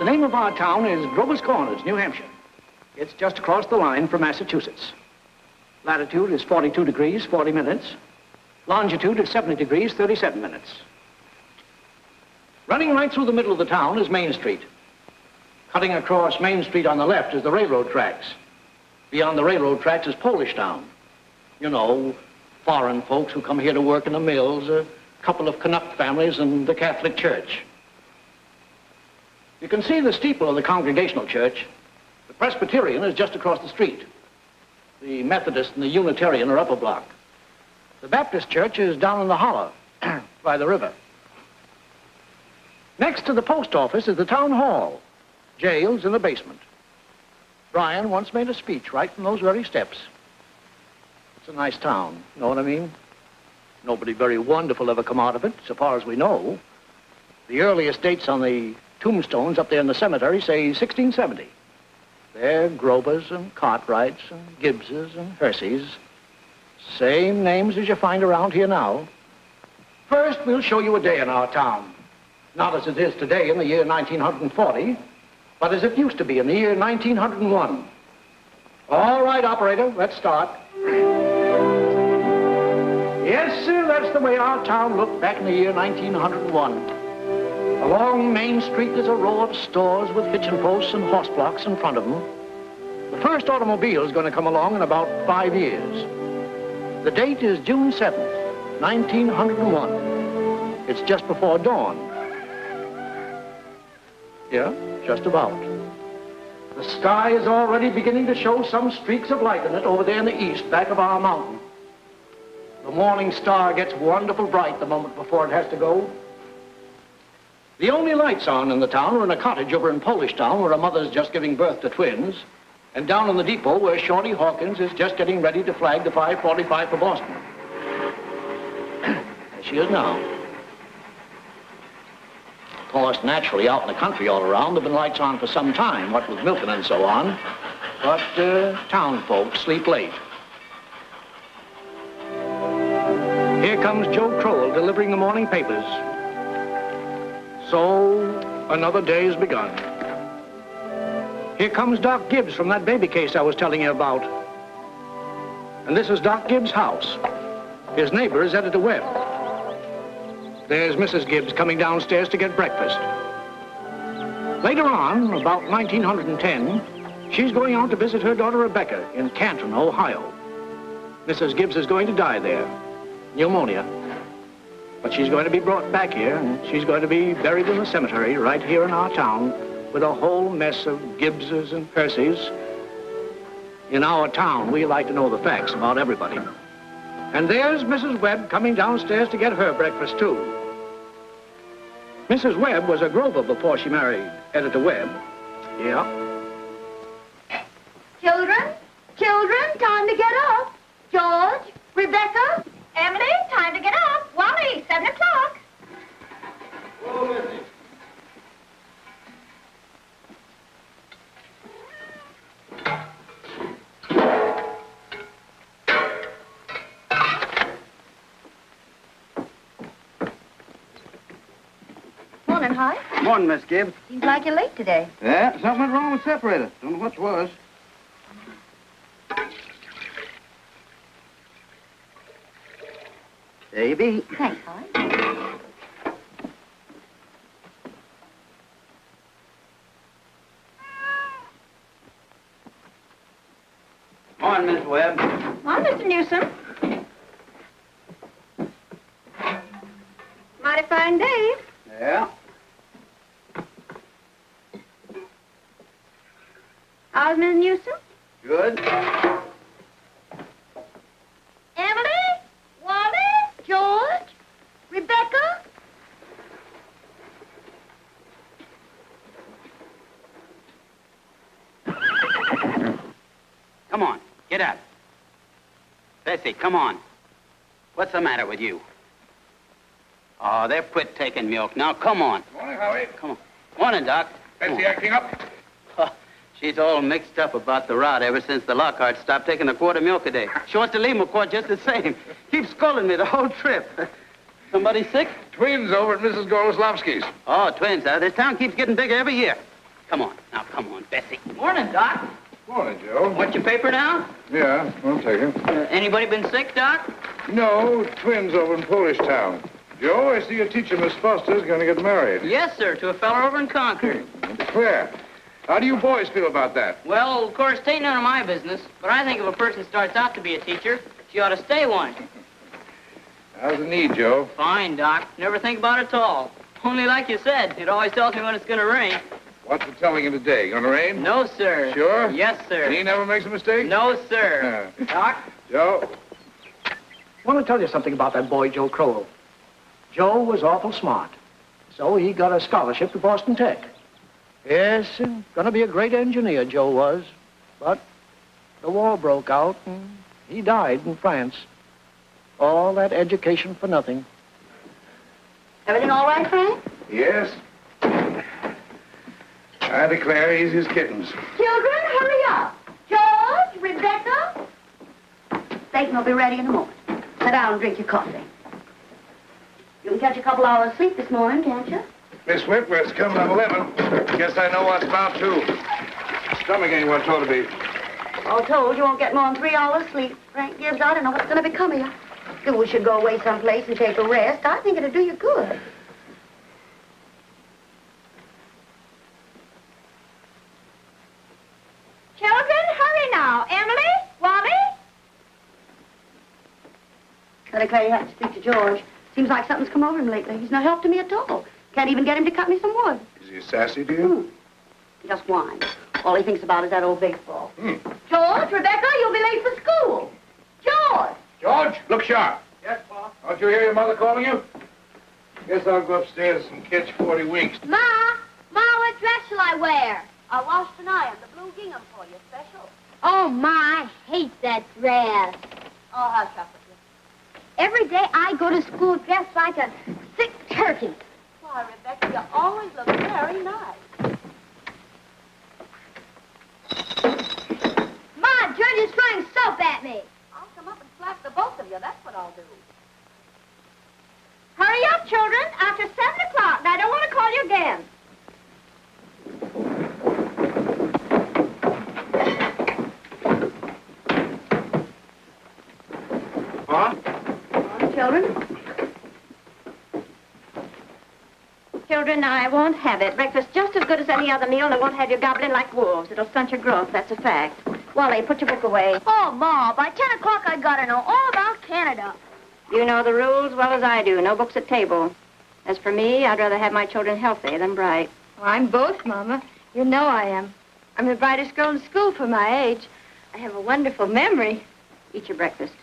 The name of our town is Grover's Corners, New Hampshire. It's just across the line from Massachusetts. Latitude is 42 degrees, 40 minutes. Longitude is 70 degrees, 37 minutes. Running right through the middle of the town is Main Street. Cutting across Main Street on the left is the railroad tracks. Beyond the railroad tracks is Polish Town. You know, foreign folks who come here to work in the mills, a couple of Canuck families, and the Catholic Church. You can see the steeple of the Congregational Church. The Presbyterian is just across the street. The Methodist and the Unitarian are up a block. The Baptist Church is down in the hollow by the river. Next to the post office is the town hall. Jail's in the basement. Brian once made a speech right from those very steps. It's a nice town, know what I mean? Nobody very wonderful ever come out of it, so far as we know. The earliest dates on the tombstones up there in the cemetery say 1670. They're Grovers and Cartwrights and Gibbses and Herseys. Same names as you find around here now. First, we'll show you a day in our town. Not as it is today in the year 1940, but as it used to be in the year 1901. All right, operator, let's start. Yes, sir, that's the way our town looked back in the year 1901. Along Main Street, there's a row of stores with hitching posts and horse blocks in front of them. The first automobile is going to come along in about 5 years. The date is June 7th, 1901. It's just before dawn. Yeah, just about. The sky is already beginning to show some streaks of light in it over there in the east, back of our mountain. The morning star gets wonderful bright the moment before it has to go. The only lights on in the town are in a cottage over in Polish Town where a mother's just giving birth to twins, and down in the depot where Shorty Hawkins is just getting ready to flag the 5:45 for Boston. There she is now. Of course, naturally, out in the country all around, there have been lights on for some time, what with milking and so on. But town folks sleep late. Here comes Joe Crowell delivering the morning papers. So, another day has begun. Here comes Doc Gibbs from that baby case I was telling you about. And this is Doc Gibbs' house. His neighbor is Editor Webb. There's Mrs. Gibbs coming downstairs to get breakfast. Later on, about 1910, she's going out to visit her daughter Rebecca in Canton, Ohio. Mrs. Gibbs is going to die there. Pneumonia. But she's going to be brought back here, and she's going to be buried in the cemetery right here in our town with a whole mess of Gibbses and Percys. In our town, we like to know the facts about everybody. And there's Mrs. Webb coming downstairs to get her breakfast, too. Mrs. Webb was a Grover before she married Editor Webb. Yeah. Children, time to get up. George, Rebecca, Emily, time to get up. Wally, 7 o'clock. Oh, Missy. Morning, Hi. Morning, Miss Gibbs. Seems like you're late today. Yeah, something went wrong with separator. Don't know what it was. There you be. Thanks, Hi. Morning, Miss Webb. Morning, Mr. Newsom. Mighty fine day. Yeah. How's Miss Newsom? Good. Emily, Wally, George, Rebecca. Come on, get up. Bessie, come on. What's the matter with you? Oh, they've quit taking milk. Now, come on. Morning, Howie. Come on. Morning, Doc. Betsy acting up? Oh, she's all mixed up about the rod ever since the Lockhart stopped taking a quart of milk a day. She wants to leave him a quart just the same. Keeps scolding me the whole trip. Somebody sick? Twins over at Mrs. Goloslavsky's. Oh, twins, huh? This town keeps getting bigger every year. Come on. Now, come on, Bessie. Morning, Doc. Morning, Joe. Want your paper now? Yeah, I'll take it. Anybody been sick, Doc? No, twins over in Polish Town. Joe, I see your teacher, Miss Foster's going to get married. Yes, sir, to a fella over in Concord. Declare. How do you boys feel about that? Well, of course, it ain't none of my business, but I think if a person starts out to be a teacher, she ought to stay one. How's the need, Joe? Fine, Doc. Never think about it at all. Only like you said, it always tells me when it's going to rain. What's the telling of the day? Gonna rain? No, sir. Sure? Yes, sir. He never makes a mistake? No, sir. Doc? Joe? I want to tell you something about that boy, Joe Crowell. Joe was awful smart, so he got a scholarship to Boston Tech. Yes, gonna be a great engineer, Joe was. But the war broke out, and he died in France. All that education for nothing. Everything all right, Frank? Yes. I declare easy as kittens. Children, hurry up. George, Rebecca. Satan will be ready in a moment. Sit down and drink your coffee. You can catch a couple hours sleep this morning, can't you? Miss Whitworth's coming at 11. Guess I know what's about to. Stomach ain't what it ought to be. All told, you won't get more than 3 hours sleep. Frank Gibbs, I don't know what's going to become of you. You should go away someplace and take a rest. I think it'll do you good. Children, hurry now. Emily, Wally. I declare you have to speak to George. Seems like something's come over him lately. He's no help to me at all. Can't even get him to cut me some wood. Is he sassy to you? He just whines. All he thinks about is that old baseball. George, Rebecca, you'll be late for school. George! George, look sharp. Yes, Pop? Don't you hear your mother calling you? Guess I'll go upstairs and catch 40 winks. Ma, what dress shall I wear? I washed and ironed the blue gingham for you, special. Oh, Ma, I hate that dress. Oh, hush up with you. Every day I go to school dressed like a sick turkey. Why, Rebecca, you always look very nice. Ma, George is throwing soap at me. I'll come up and slap the both of you. That's what I'll do. Hurry up, children. After 7 o'clock, and I don't want to call you again. Huh? Children? Children, I won't have it. Breakfast just as good as any other meal, and I won't have you gobbling like wolves. It'll stunt your growth, that's a fact. Wally, put your book away. Oh, Ma, by 10 o'clock I gotta know all about Canada. You know the rules well as I do. No books at table. As for me, I'd rather have my children healthy than bright. Well, I'm both, Mama. You know I am. I'm the brightest girl in school for my age. I have a wonderful memory. Eat your breakfast.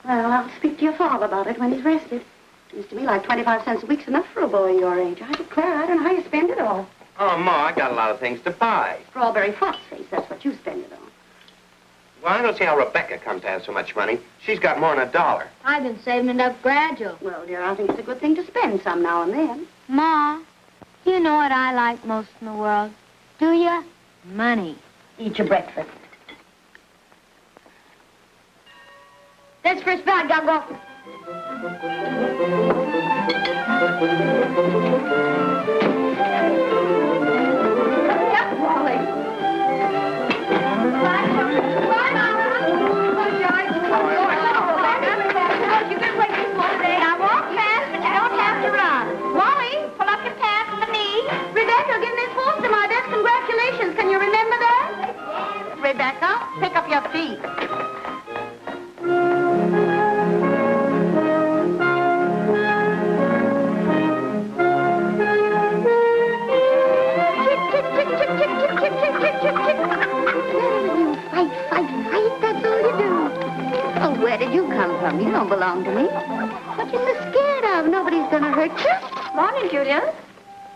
Well, I'll speak to your father about it when he's rested. Seems to me like 25 cents a week's enough for a boy your age. I declare, I don't know how you spend it all. Oh, Ma, I got a lot of things to buy. Strawberry phosphate, that's what you spend it on. Well, I don't see how Rebecca comes to have so much money. She's got more than $1. I've been saving it up gradual. Well, dear, I think it's a good thing to spend some now and then. Ma, you know what I like most in the world? Do you? Money. Eat your breakfast. That's first bell. I gotta go. Yep, Wally. Bye, children. Bye, Mama. Bye, George. You can play baseball today. Now walk fast, but you don't have to run. Wally, pull up your pants from the knee. Rebecca, give Miss Foster my best congratulations. Can you remember that? Yes. Rebecca, pick up your feet. Fight, that's all you do. Oh, where did you come from? You don't belong to me. What you so scared of? Nobody's gonna hurt you. Morning, Julia.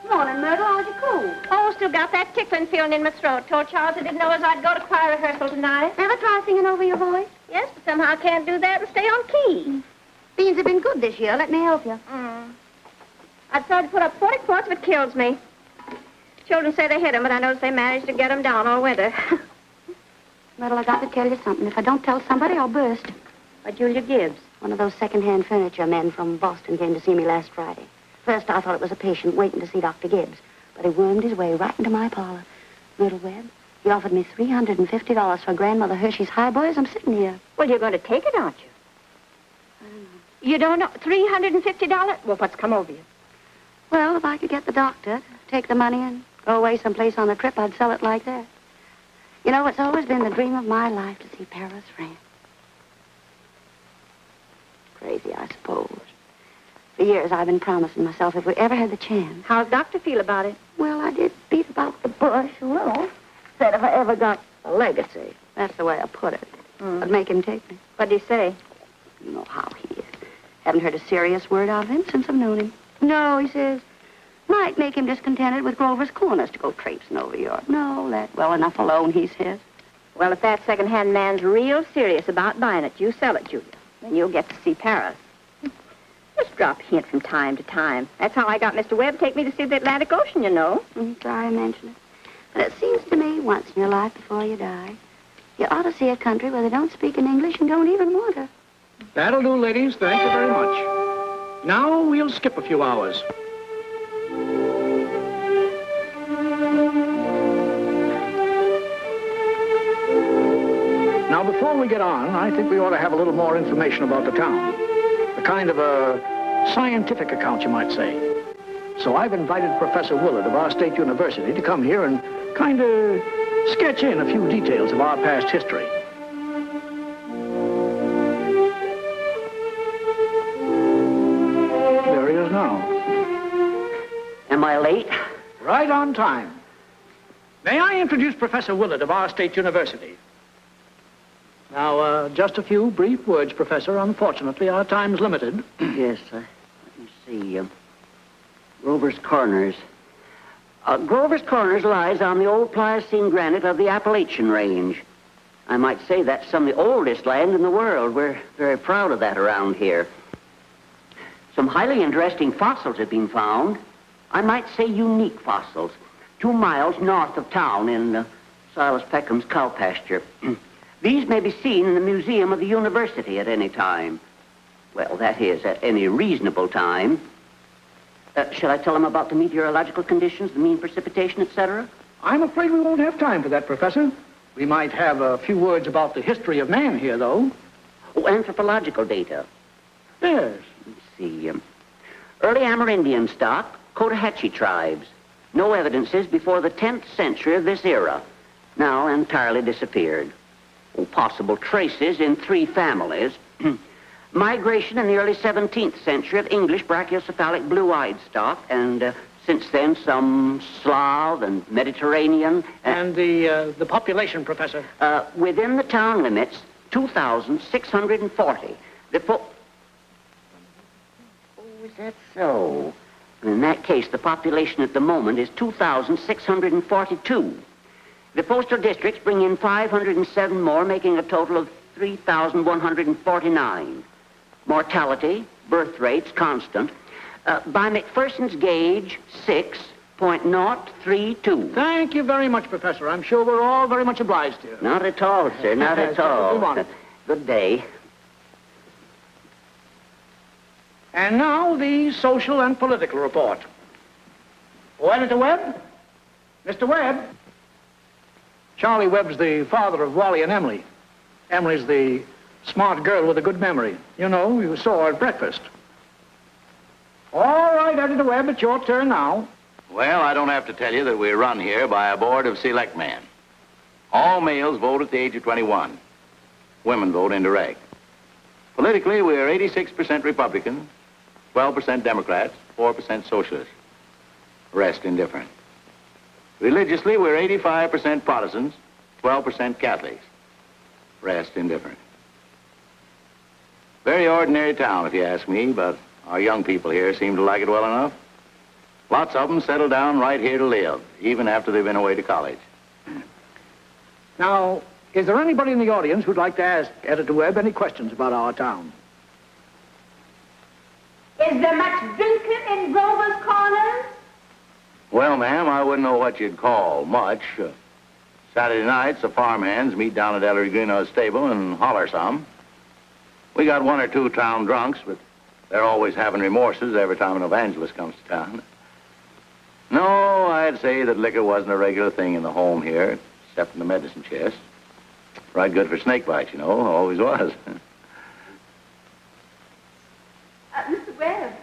Morning, Myrtle. How's your cold? Oh, still got that tickling feeling in my throat. Told Charles I didn't know as I'd go to choir rehearsal tonight. Ever try singing over your voice? Yes, but somehow I can't do that and stay on key. Beans have been good this year. Let me help you. I'd tried to put up 40 quarts, but it kills me. Children say they hit 'em, but I notice they managed to get 'em down all winter. Myrtle, I got to tell you something. If I don't tell somebody, I'll burst. But Julia Gibbs. One of those second-hand furniture men from Boston came to see me last Friday. First, I thought it was a patient waiting to see Dr. Gibbs. But he wormed his way right into my parlor. Little Webb, he offered me $350 for Grandmother Hershey's highboys. I'm sitting here. Well, you're going to take it, aren't you? I don't know. You don't know? $350? Well, what's come over you? Well, if I could get the doctor to take the money and go away someplace on the trip, I'd sell it like that. You know, it's always been the dream of my life to see Paris, France. Crazy, I suppose. For years, I've been promising myself if we ever had the chance. How's Doctor feel about it? Well, I did beat about the bush a little. Said if I ever got a legacy, that's the way I put it, I'd make him take me. What'd he say? You know how he is. Haven't heard a serious word out of him since I've known him. No, he says, might make him discontented with Grover's Corners to go traipsing over Europe. No, let well enough alone, he says. Well, if that second-hand man's real serious about buying it, you sell it, Julia. Then you'll get to see Paris. Just drop a hint from time to time. That's how I got Mr. Webb to take me to see the Atlantic Ocean, you know. Sorry I mentioned it. But it seems to me, once in your life before you die, you ought to see a country where they don't speak in English and don't even want to. That'll do, ladies. Thank you very much. Now we'll skip a few hours. Now, before we get on, I think we ought to have a little more information about the town. A kind of a scientific account, you might say. So I've invited Professor Willard of our state university to come here and kind of sketch in a few details of our past history. There he is now. Am I late? Right on time. May I introduce Professor Willard of our state university? Now, just a few brief words, Professor. Unfortunately, our time's limited. Yes, let me see. Grover's Corners. Grover's Corners lies on the old Pliocene granite of the Appalachian Range. I might say that's some of the oldest land in the world. We're very proud of that around here. Some highly interesting fossils have been found. I might say unique fossils. 2 miles north of town in Silas Peckham's cow pasture. These may be seen in the museum of the university at any time. Well, that is, at any reasonable time. Shall I tell them about the meteorological conditions, the mean precipitation, etc.? I'm afraid we won't have time for that, Professor. We might have a few words about the history of man here, though. Oh, anthropological data. Yes. Let's see. Early Amerindian stock, Cotahatchee tribes. No evidences before the 10th century of this era. Now entirely disappeared. Oh, possible traces in 3 families. Migration in the early 17th century of English brachiocephalic blue-eyed stock, and since then some Slav and Mediterranean. And the population, Professor? Within the town limits, 2,640. Oh, is that so? In that case, the population at the moment is 2,642. The postal districts bring in 507 more, making a total of 3,149. Mortality, birth rates, constant. By McPherson's gauge, 6.032. Thank you very much, Professor. I'm sure we're all very much obliged to you. Not at all, sir, not at all. Move on. Good day. And now the social and political report. Oh, Editor Webb? Mr. Webb? Charlie Webb's the father of Wally and Emily. Emily's the smart girl with a good memory. You know, you saw her at breakfast. All right, Editor Webb, it's your turn now. Well, I don't have to tell you that we run here by a board of selectmen. All males vote at the age of 21. Women vote indirect. Politically, we are 86% Republican, 12% Democrats, 4% Socialists. Rest indifferent. Religiously, we're 85% Protestants, 12% Catholics. Rest indifferent. Very ordinary town, if you ask me, but our young people here seem to like it well enough. Lots of them settle down right here to live, even after they've been away to college. Now, is there anybody in the audience who'd like to ask Editor Webb any questions about our town? Is there much drinking in Grover's Corners? Well, ma'am, I wouldn't know what you'd call much. Saturday nights, the farmhands meet down at Ellery Greenow's stable and holler some. We got 1 or 2 town drunks, but they're always having remorses every time an evangelist comes to town. No, I I'd say that liquor wasn't a regular thing in the home here, except in the medicine chest. Right good for snake bites, you know, always was. Mr. Webb.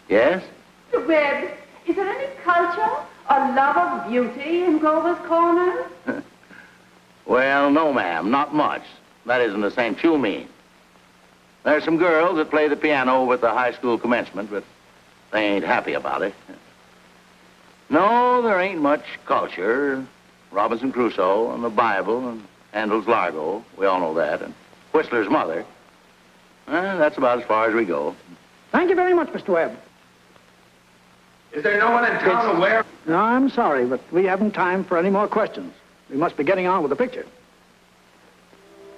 Yes? Mr. Webb, is there any culture or love of beauty in Grover's Corner? Well, no, ma'am, not much. That isn't the sense you mean. There's some girls that play the piano with the high school commencement, but they ain't happy about it. No, there ain't much culture. Robinson Crusoe and the Bible and Handel's Largo, we all know that, and Whistler's mother. That's about as far as we go. Thank you very much, Mr. Webb. Is there no one in town aware? No, I'm sorry, but we haven't time for any more questions. We must be getting on with the picture.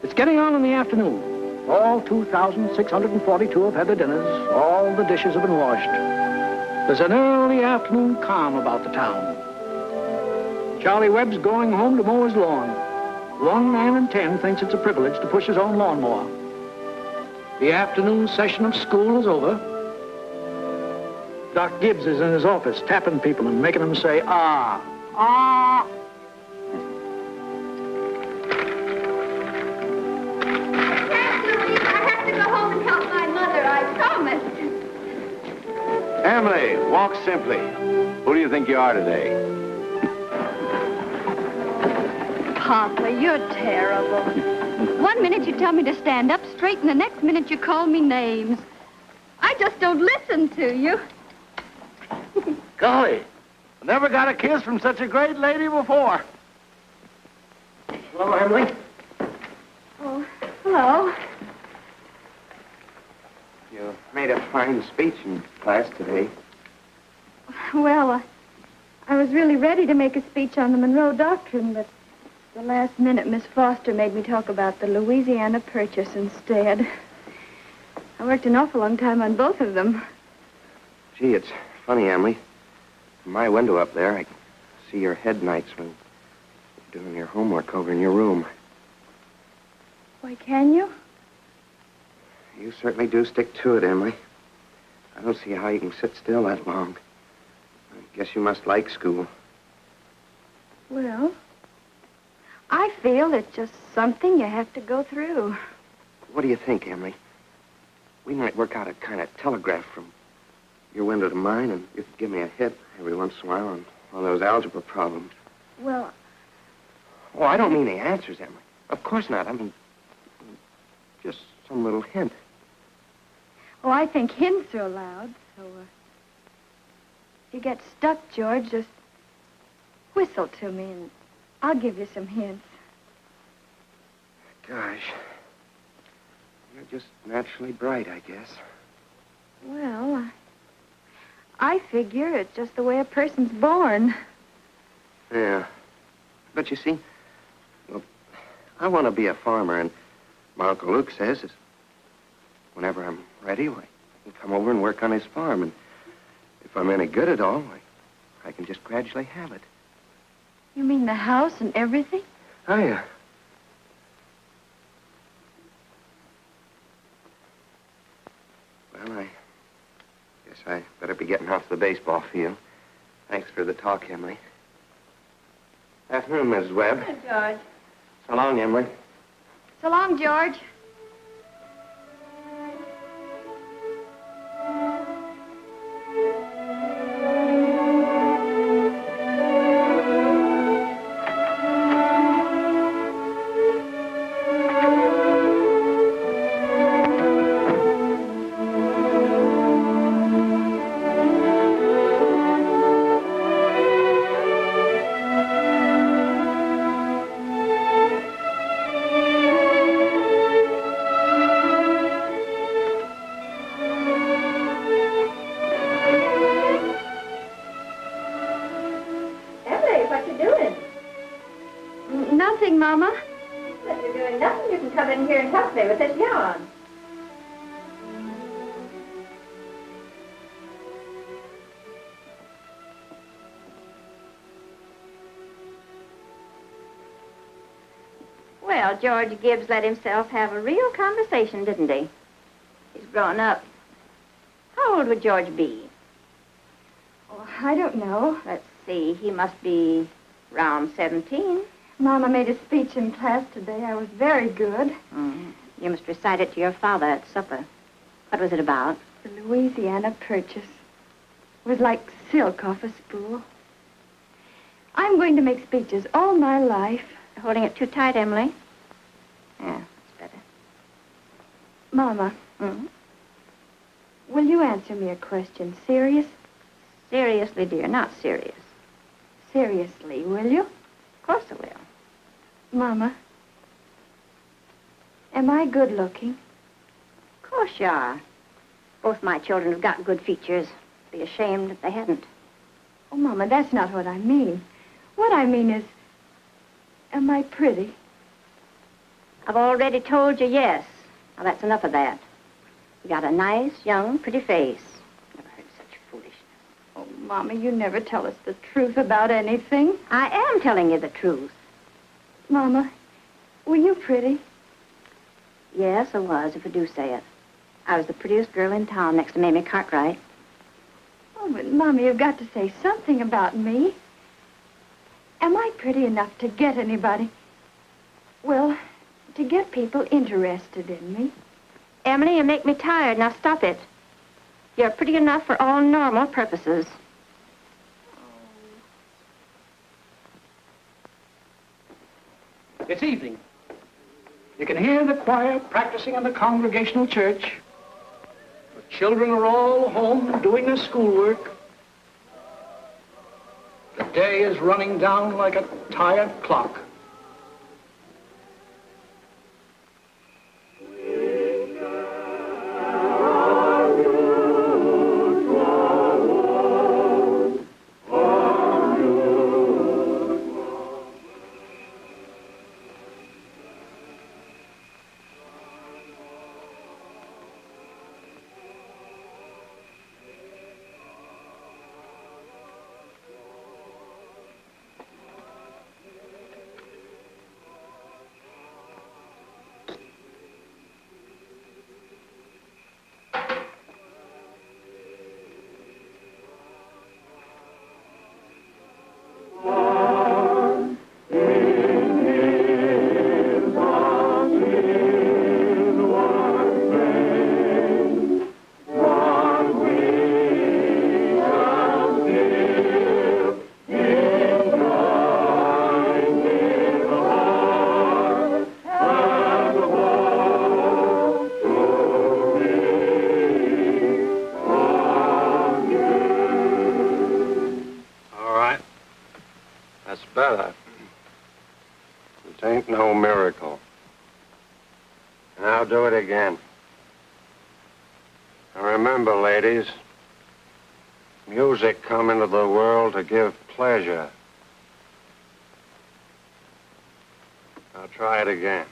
It's getting on in the afternoon. All 2,642 have had their dinners. All the dishes have been washed. There's an early afternoon calm about the town. Charlie Webb's going home to mow his lawn. One man in 10 thinks it's a privilege to push his own lawnmower. The afternoon session of school is over. Doc Gibbs is in his office tapping people and making them say, ah, ah. Emily, walk simply. Who do you think you are today? Papa, you're terrible. One minute you tell me to stand up straight, and the next minute you call me names. I just don't listen to you. Golly, I never got a kiss from such a great lady before. Hello, Emily. Oh, hello. You made a fine speech in class today. Well, I was really ready to make a speech on the Monroe Doctrine, but the last minute Miss Foster made me talk about the Louisiana Purchase instead. I worked an awful long time on both of them. Gee, it's funny, Emily. From my window up there, I can see your head nights when you're doing your homework over in your room. Why, can you? You certainly do stick to it, Emily. I don't see how you can sit still that long. I guess you must like school. Well, I feel it's just something you have to go through. What do you think, Emily? We might work out a kind of telegraph from your window to mine, and you could give me a hit every once in a while on one of those algebra problems. Well, Oh, I don't mean the answers, Emily. Of course not. I mean, just some little hint. oh, I think hints are allowed, so if you get stuck, George, just whistle to me, and I'll give you some hints. Gosh. You're just naturally bright, I guess. Well, I figure it's just the way a person's born. Yeah. But you see, well, I want to be a farmer, and my Uncle Luke says is whenever I'm ready, I can come over and work on his farm, and if I'm any good at all, I can just gradually have it. You mean the house and everything? Oh, yeah. Well, I guess I better be getting off the baseball field. Thanks for the talk, Emily. Afternoon, Mrs. Webb. Hey, George. So long, Emily. So long, George. Nothing, Mama. If you're doing nothing, you can come in here and help me with this yarn. Well, George Gibbs let himself have a real conversation, didn't he? He's grown up. How old would George be? Oh, I don't know. Let's see. He must be around 17. Mama made a speech in class today. I was very good. You must recite it to your father at supper. What was it about? The Louisiana Purchase. It was like silk off a spool. I'm going to make speeches all my life. You're holding it too tight, Emily. Yeah, that's better. Mama, will you answer me a question? Serious? Seriously, dear, not serious. Seriously, will you? Of course I will. Mama, am I good looking? Of course you are. Both my children have got good features. Be ashamed if they hadn't. Oh, Mama, that's not what I mean. What I mean is, am I pretty? I've already told you yes. Now, that's enough of that. You got a nice, young, pretty face. Never heard such foolishness. Oh, Mama, you never tell us the truth about anything. I am telling you the truth. Mama, were you pretty? Yes, I was, if I do say it. I was the prettiest girl in town next to Mamie Cartwright. Oh, but, Mama, you've got to say something about me. Am I pretty enough to get anybody? Well, to get people interested in me. Emily, you make me tired. Now stop it. You're pretty enough for all normal purposes. It's evening. You can hear the choir practicing in the Congregational Church. The children are all home doing their schoolwork. The day is running down like a tired clock. Beulah, it ain't no miracle. And I'll do it again. And remember, ladies, music come into the world to give pleasure. I'll try it again.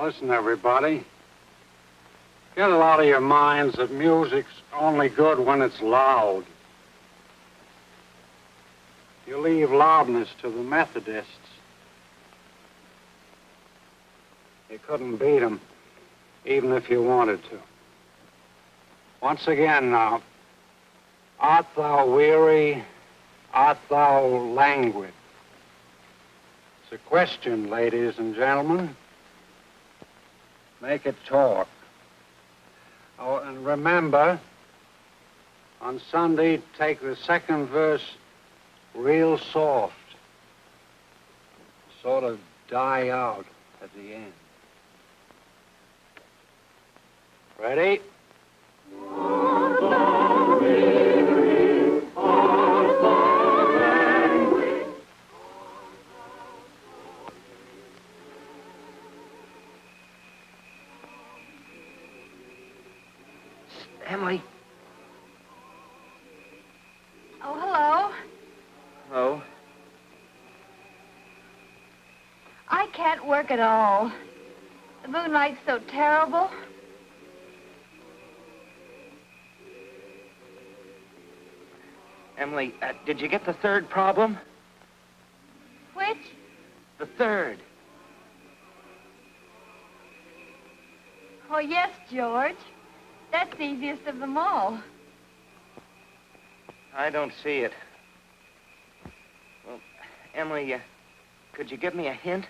Listen, everybody. Get it out of your minds that music's only good when it's loud. You leave loudness to the Methodists. You couldn't beat them, even if you wanted to. Once again now, art thou weary? Art thou languid? It's a question, ladies and gentlemen. Make it talk. Oh, and remember, on Sunday, take the second verse real soft. Sort of die out at the end. Ready? Emily. Oh, hello. Hello. I can't work at all. The moonlight's so terrible. Emily, did you get the third problem? Which? The third. Oh, yes, George. That's the easiest of them all. I don't see it. Well, Emily, could you give me a hint?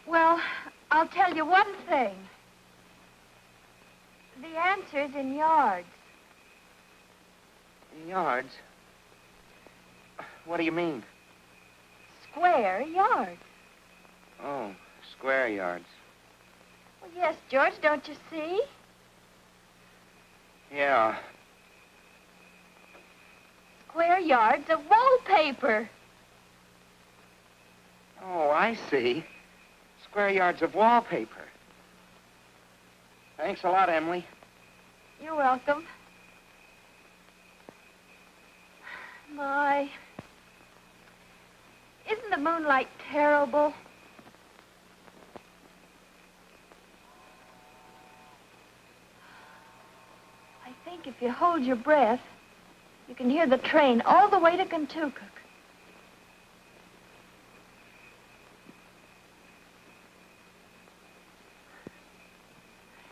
Well, I'll tell you one thing. The answer's in yards. In yards? What do you mean? Square yards. Oh, square yards. Well, yes, George, don't you see? Yeah. Square yards of wallpaper. Oh, I see. Square yards of wallpaper. Thanks a lot, Emily. You're welcome. My. Isn't the moonlight terrible? I think if you hold your breath, you can hear the train all the way to Kentucky.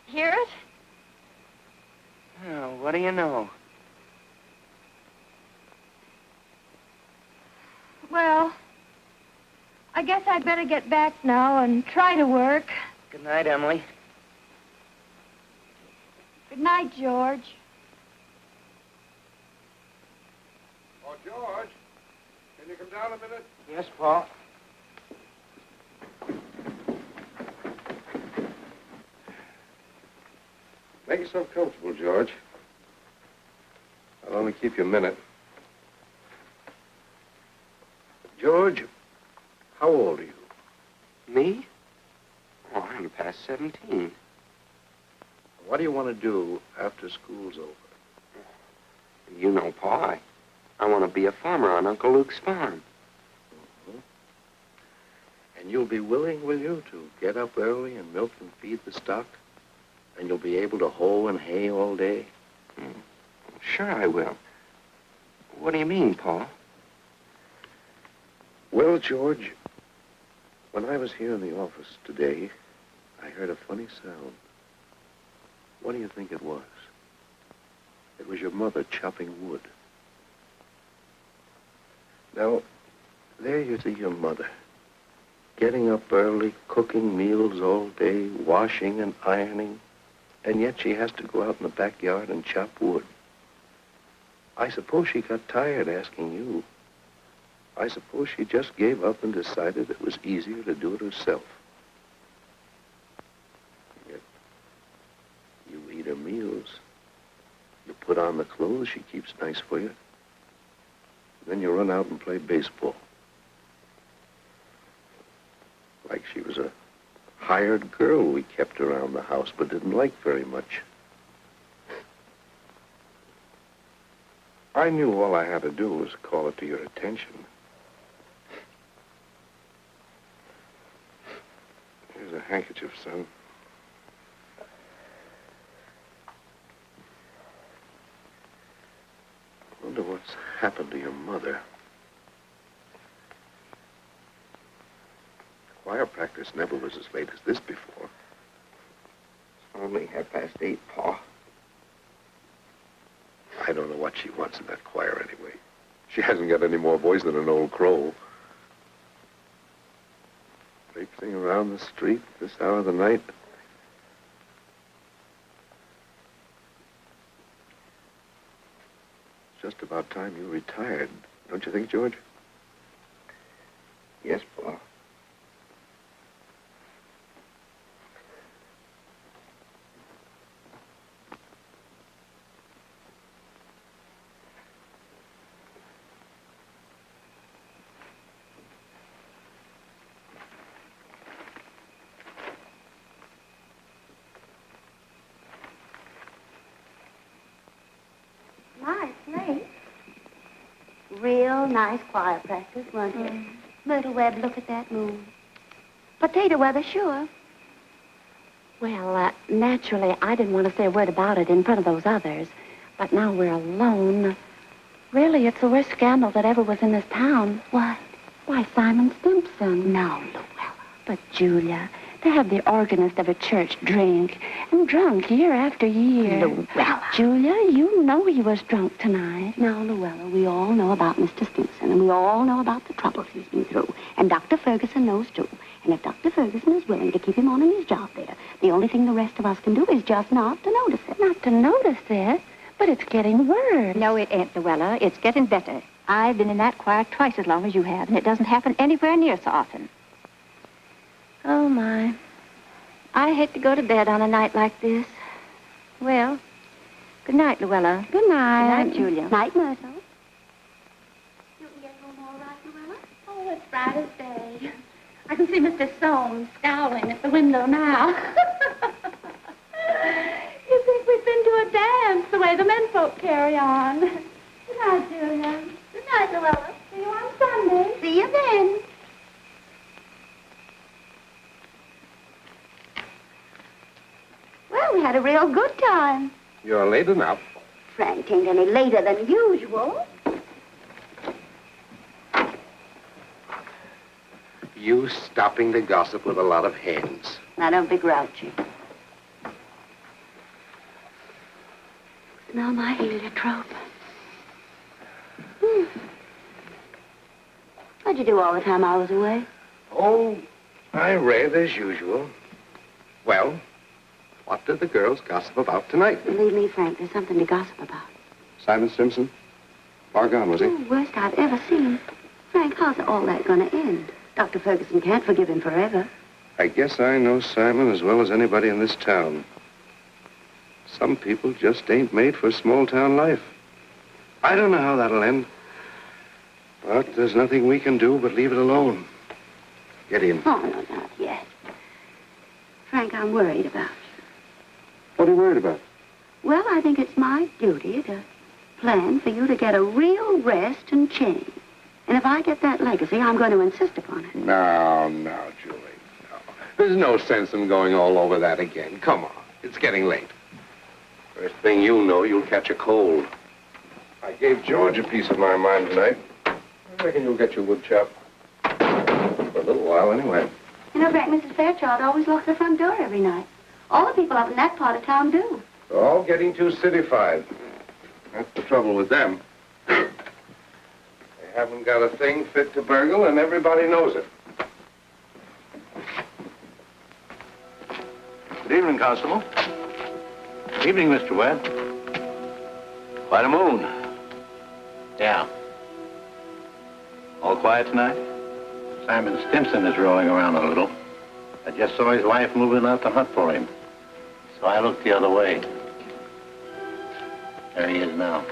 Hear it? Oh, what do you know? Well, I guess I'd better get back now and try to work. Good night, Emily. Good night, George. Oh, George, can you come down a minute? Yes, Paul. Make yourself comfortable, George. I'll only keep you a minute. George, how old are you? Me? Oh, I'm past 17. What do you want to do after school's over? You know, Paul, I want to be a farmer on Uncle Luke's farm. Mm-hmm. And you'll be willing, will you, to get up early and milk and feed the stock? And you'll be able to hoe and hay all day? Sure I will. What do you mean, Paul? Well, George, when I was here in the office today, I heard a funny sound. What do you think it was? It was your mother chopping wood. Now, there you see your mother, getting up early, cooking meals all day, washing and ironing, and yet she has to go out in the backyard and chop wood. I suppose she got tired asking you. I suppose she just gave up and decided it was easier to do it herself. Yet, you eat her meals. You put on the clothes she keeps nice for you. Then you run out and play baseball. Like she was a hired girl we kept around the house but didn't like very much. I knew all I had to do was call it to your attention. Here's a handkerchief, son. I wonder what's happened to your mother. Choir practice never was as late as this before. It's only 8:30, Pa. I don't know what she wants in that choir anyway. She hasn't got any more voice than an old crow. Traipsing around the street this hour of the night. It's just about time you retired, don't you think, George? Yes, Pa. Nice place. Real nice choir practice, wasn't it? Myrtle Webb, look at that moon. Potato weather, sure. Well, naturally, I didn't want to say a word about it in front of those others. But now we're alone. Really, it's the worst scandal that ever was in this town. What? Why, Simon Stimpson. No, Luella. But, Julia, to have the organist of a church drink, and drunk year after year. Luella. Julia, you know he was drunk tonight. Now, Luella, we all know about Mr. Stimpson, and we all know about the troubles he's been through. And Dr. Ferguson knows, too. And if Dr. Ferguson is willing to keep him on in his job there, the only thing the rest of us can do is just not to notice it. Not to notice it? But it's getting worse. No, it ain't, Luella. It's getting better. I've been in that choir twice as long as you have, and it doesn't happen anywhere near so often. Oh, my. I hate to go to bed on a night like this. Well, good night, Luella. Good night. Good night, Julia. Night, Myrtle. You can get home all right, Luella? Oh, it's bright as day. I can see Mr. Soames scowling at the window now. You think we've been to a dance the way the menfolk carry on. Good night, Julia. Good night, Luella. See you on Sunday. See you then. Well, we had a real good time. You're late enough. Frank ain't any later than usual. You stopping to gossip with a lot of hens. Now, don't be grouchy. Smell my heliotrope. What'd you do all the time I was away? Oh, I read as usual. Well, what did the girls gossip about tonight? Believe me, Frank, there's something to gossip about. Simon Simpson? Far gone, was he? Oh, worst I've ever seen. Frank, how's all that going to end? Dr. Ferguson can't forgive him forever. I guess I know Simon as well as anybody in this town. Some people just ain't made for small-town life. I don't know how that'll end. But there's nothing we can do but leave it alone. Get in. Oh, no, not yet. Frank, I'm worried about you. What are you worried about? Well, I think it's my duty to plan for you to get a real rest and change. And if I get that legacy, I'm going to insist upon it. No, Julie, no. There's no sense in going all over that again. Come on. It's getting late. First thing you know, you'll catch a cold. I gave George a piece of my mind tonight. I reckon you'll get your wood chop. For a little while, anyway. You know, Frank, Mrs. Fairchild always locks the front door every night. All the people up in that part of town do. They're all getting too cityfied. That's the trouble with them. They haven't got a thing fit to burgle, and everybody knows it. Good evening, Constable. Evening, Mr. Webb. Quite a moon. Yeah. All quiet tonight? Simon Stimpson is rolling around a little. I just saw his wife moving out to hunt for him. So I looked the other way. There he is now.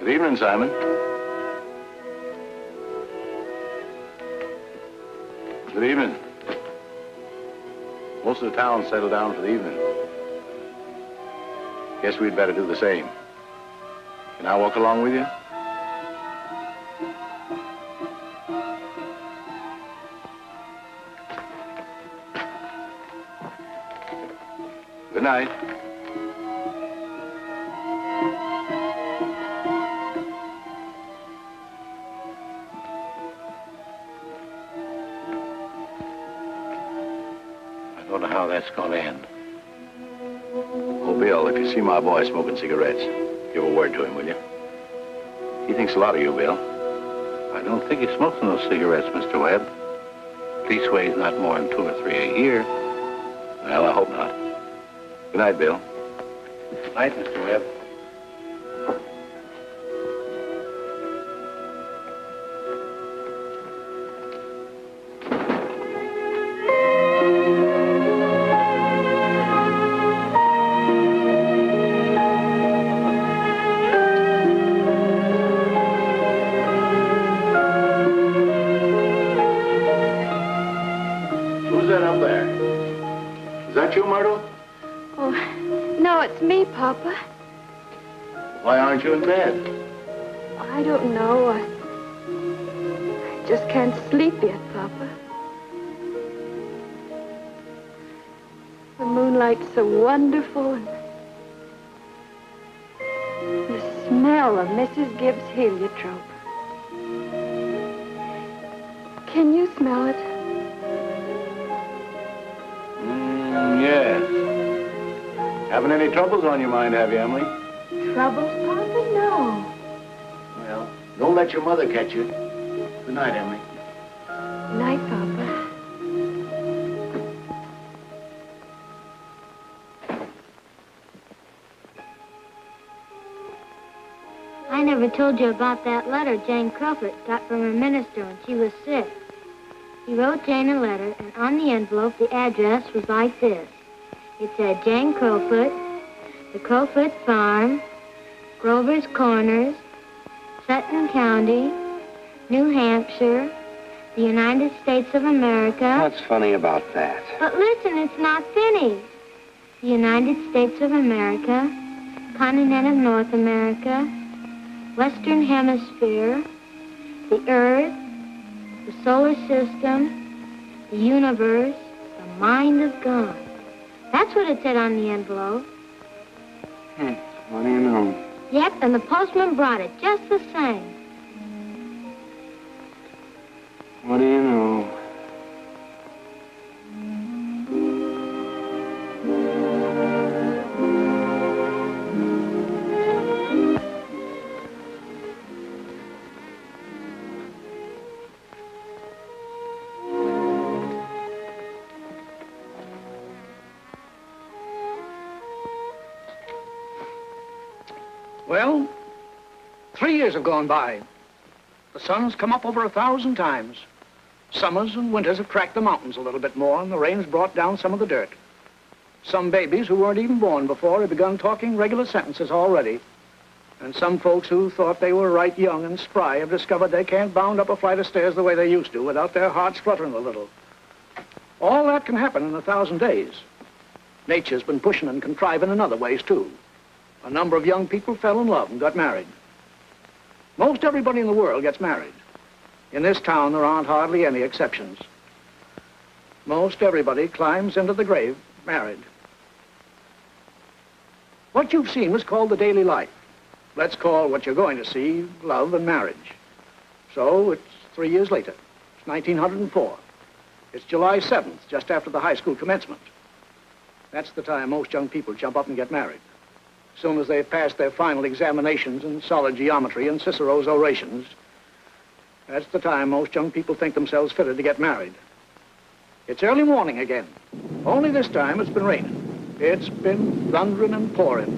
Good evening, Simon. Good evening. Most of the town settled down for the evening. Guess we'd better do the same. Can I walk along with you? Good night. I don't know how that's going to end. Oh, Bill, if you see my boy smoking cigarettes, give a word to him, will you? He thinks a lot of you, Bill. I don't think he smokes those cigarettes, Mr. Webb. Leastways, not more than 2 or 3 a year. Well, I hope not. Good night, Bill. Good night, Mr. Webb. up there. Is that you, Myrtle? Oh, no, it's me, Papa. Why aren't you in bed? I don't know. I just can't sleep yet, Papa. The moonlight's so wonderful, and the smell of Mrs. Gibbs' heliotrope. Can you smell it? Yes. Having any troubles on your mind, have you, Emily? Troubles, Papa? No. Well, don't let your mother catch you. Good night, Emily. Night, Papa. I never told you about that letter Jane Crowfoot got from her minister when she was sick. He wrote Jane a letter, and on the envelope, the address was like this. It said, Jane Crowfoot, the Crowfoot Farm, Grover's Corners, Sutton County, New Hampshire, the United States of America. What's funny about that? But listen, it's not finished. The United States of America, continent of North America, Western Hemisphere, the Earth, the solar system, the universe, the mind of God. That's what it said on the envelope. What do you know? Yep, and the postman brought it just the same. What do you know? Well, 3 years have gone by. The sun's come up over 1,000 times. Summers and winters have cracked the mountains a little bit more, and the rain's brought down some of the dirt. Some babies who weren't even born before have begun talking regular sentences already. And some folks who thought they were right young and spry have discovered they can't bound up a flight of stairs the way they used to without their hearts fluttering a little. All that can happen in 1,000 days. Nature's been pushing and contriving in other ways, too. A number of young people fell in love and got married. Most everybody in the world gets married. In this town, there aren't hardly any exceptions. Most everybody climbs into the grave married. What you've seen was called the daily life. Let's call what you're going to see love and marriage. So it's 3 years later. It's 1904. It's July 7th, just after the high school commencement. That's the time most young people jump up and get married. As soon as they've passed their final examinations in solid geometry and Cicero's orations, that's the time most young people think themselves fitted to get married. It's early morning again. Only this time it's been raining. It's been thundering and pouring.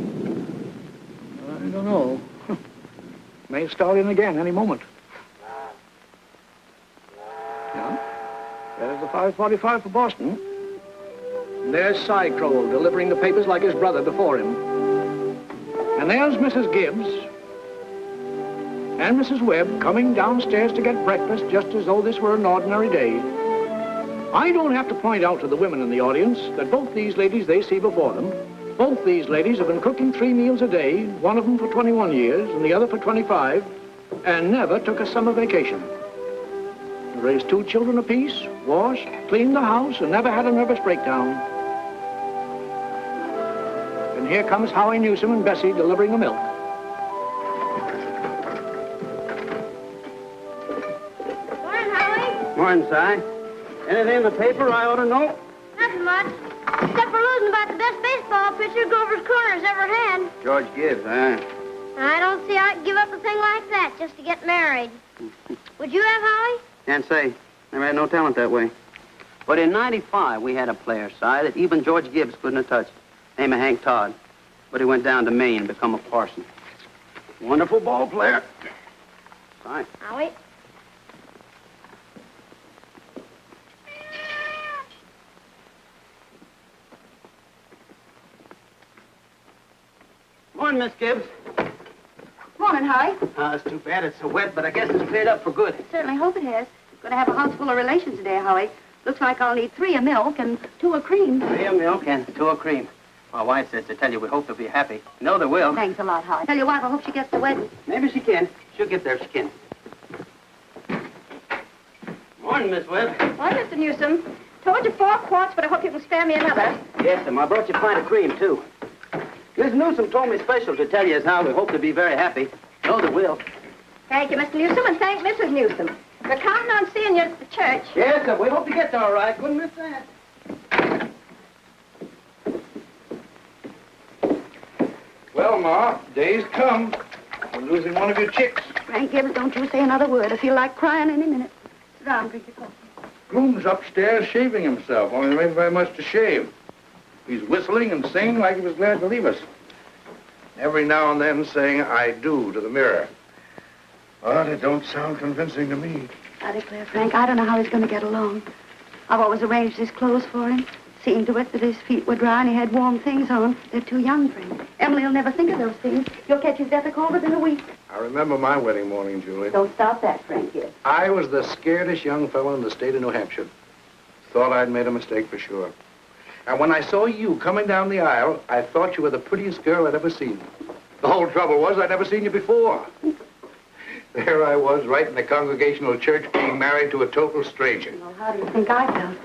I don't know. May start in again any moment. Yeah? There's the 5:45 for Boston. And there's Cy Crowell delivering the papers like his brother before him. And there's Mrs. Gibbs and Mrs. Webb coming downstairs to get breakfast just as though this were an ordinary day. I don't have to point out to the women in the audience that both these ladies they see before them, both these ladies have been cooking 3 meals a day, one of them for 21 years and the other for 25, and never took a summer vacation. They raised 2 children apiece, washed, cleaned the house, and never had a nervous breakdown. And here comes Howie Newsom and Bessie delivering the milk. Morning, Howie. Morning, Si. Anything in the paper I ought to know? Nothing much. Except for losing about the best baseball pitcher Grover's Corners ever had. George Gibbs, huh? I don't see how I'd give up a thing like that just to get married. Would you have, Howie? Can't say. Never had no talent that way. But in '95, we had a player, Si, that even George Gibbs couldn't have touched. Name of Hank Todd. But he went down to Maine and become a parson. Wonderful ball player. Si. Howie? Morning, Miss Gibbs. Morning, Howie. It's too bad it's so wet, but I guess it's cleared up for good. Certainly hope it has. Going to have a house full of relations today, Howie. Looks like I'll need 3 of milk and 2 of cream. 3 of milk and 2 of cream. My wife says to tell you we hope they'll be happy. No, they will. Thanks a lot, Howard. Tell your wife I hope she gets the wedding. Maybe she can. She'll get there if she can. Morning, Miss Webb. Why, Mr. Newsom, told you 4 quarts, but I hope you can spare me another. Yes, ma'am. I brought you a pint of cream, too. Miss Newsom told me special to tell you as how we hope to be very happy. No, they will. Thank you, Mr. Newsom, and thank Mrs. Newsom. We're counting on seeing you at the church. Yes, sir. We hope to get there all right. Couldn't miss that. Well, Ma, day's come. We're losing one of your chicks. Frank Gibbs, don't you say another word. I feel like crying any minute. Sit down, drink your coffee. Groom's upstairs shaving himself, only there ain't very much to shave. He's whistling and singing like he was glad to leave us. Every now and then saying, I do, to the mirror. But it don't sound convincing to me. I declare, Frank, I don't know how he's going to get along. I've always arranged his clothes for him, seen to it that his feet were dry and he had warm things on. They're too young for him. Emily will never think of those things. You'll catch his death cold within a week. I remember my wedding morning, Julie. Don't stop that, Frank Gibbs. I was the scaredest young fellow in the state of New Hampshire. Thought I'd made a mistake for sure. And when I saw you coming down the aisle, I thought you were the prettiest girl I'd ever seen. The whole trouble was I'd never seen you before. There I was, right in the Congregational Church, being married to a total stranger. Well, how do you think I felt?